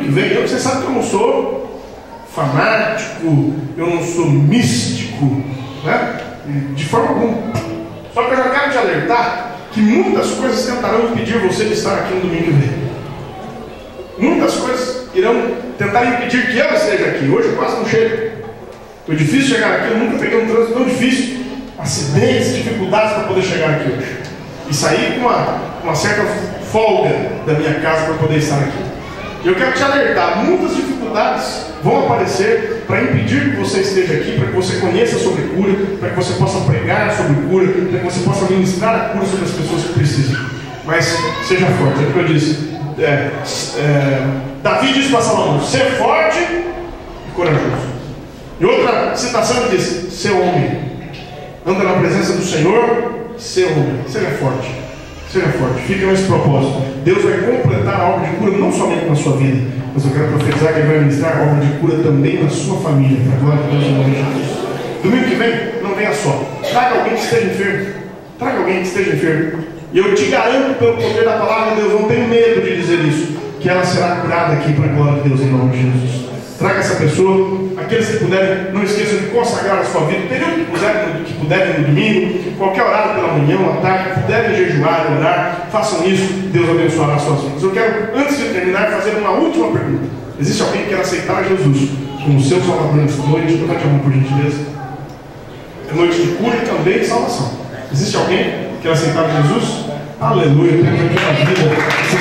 Speaker 1: que vem, você sabe que eu não sou fanático, eu não sou místico, né? De forma alguma. Só que eu já quero te alertar que muitas coisas tentarão impedir você de estar aqui no domingo que vem. Muitas coisas irão tentar impedir que eu esteja aqui. Hoje eu quase não chego. Foi difícil chegar aqui, eu nunca peguei um trânsito tão difícil. Acidentes, dificuldades para poder chegar aqui hoje. E sair com uma certa folga da minha casa para poder estar aqui. E eu quero te alertar, muitas dificuldades vão aparecer para impedir que você esteja aqui, para que você conheça sobre cura, para que você possa pregar sobre cura, para que você possa ministrar a cura sobre as pessoas que precisam. Mas seja forte, é o que eu disse. Davi disse para Salomão: ser forte e corajoso. E outra citação diz: ser homem. Anda na presença do Senhor, ser homem. Seja forte. Seja forte. Fique nesse propósito. Deus vai completar a obra de cura não somente na sua vida, mas eu quero profetizar que Ele vai ministrar a obra de cura também na sua família. Para a glória de Deus em nome de Jesus. Domingo que vem, não venha só. Traga alguém que esteja enfermo. Traga alguém que esteja enfermo. E eu te garanto, pelo poder da palavra de Deus, não tenho medo de dizer isso, que ela será curada aqui para a glória de Deus em nome de Jesus. Traga essa pessoa. Aqueles que puderem, não esqueçam de consagrar a sua vida. Período que puderem no domingo, qualquer horário pela manhã ou à tarde, puderem jejuar, orar, façam isso. Deus abençoará as suas vidas. Eu quero, antes de terminar, fazer uma última pergunta. Existe alguém que quer aceitar Jesus como o seu Salvador nessa noite? Levante a mão, por gentileza. É noite de cura e também de salvação. Existe alguém que quer aceitar Jesus? Aleluia. Tem aqui na vida.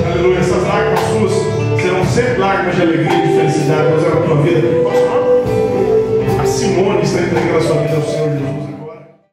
Speaker 1: Aleluia, essas lágrimas suas serão sempre lágrimas de alegria e de felicidade.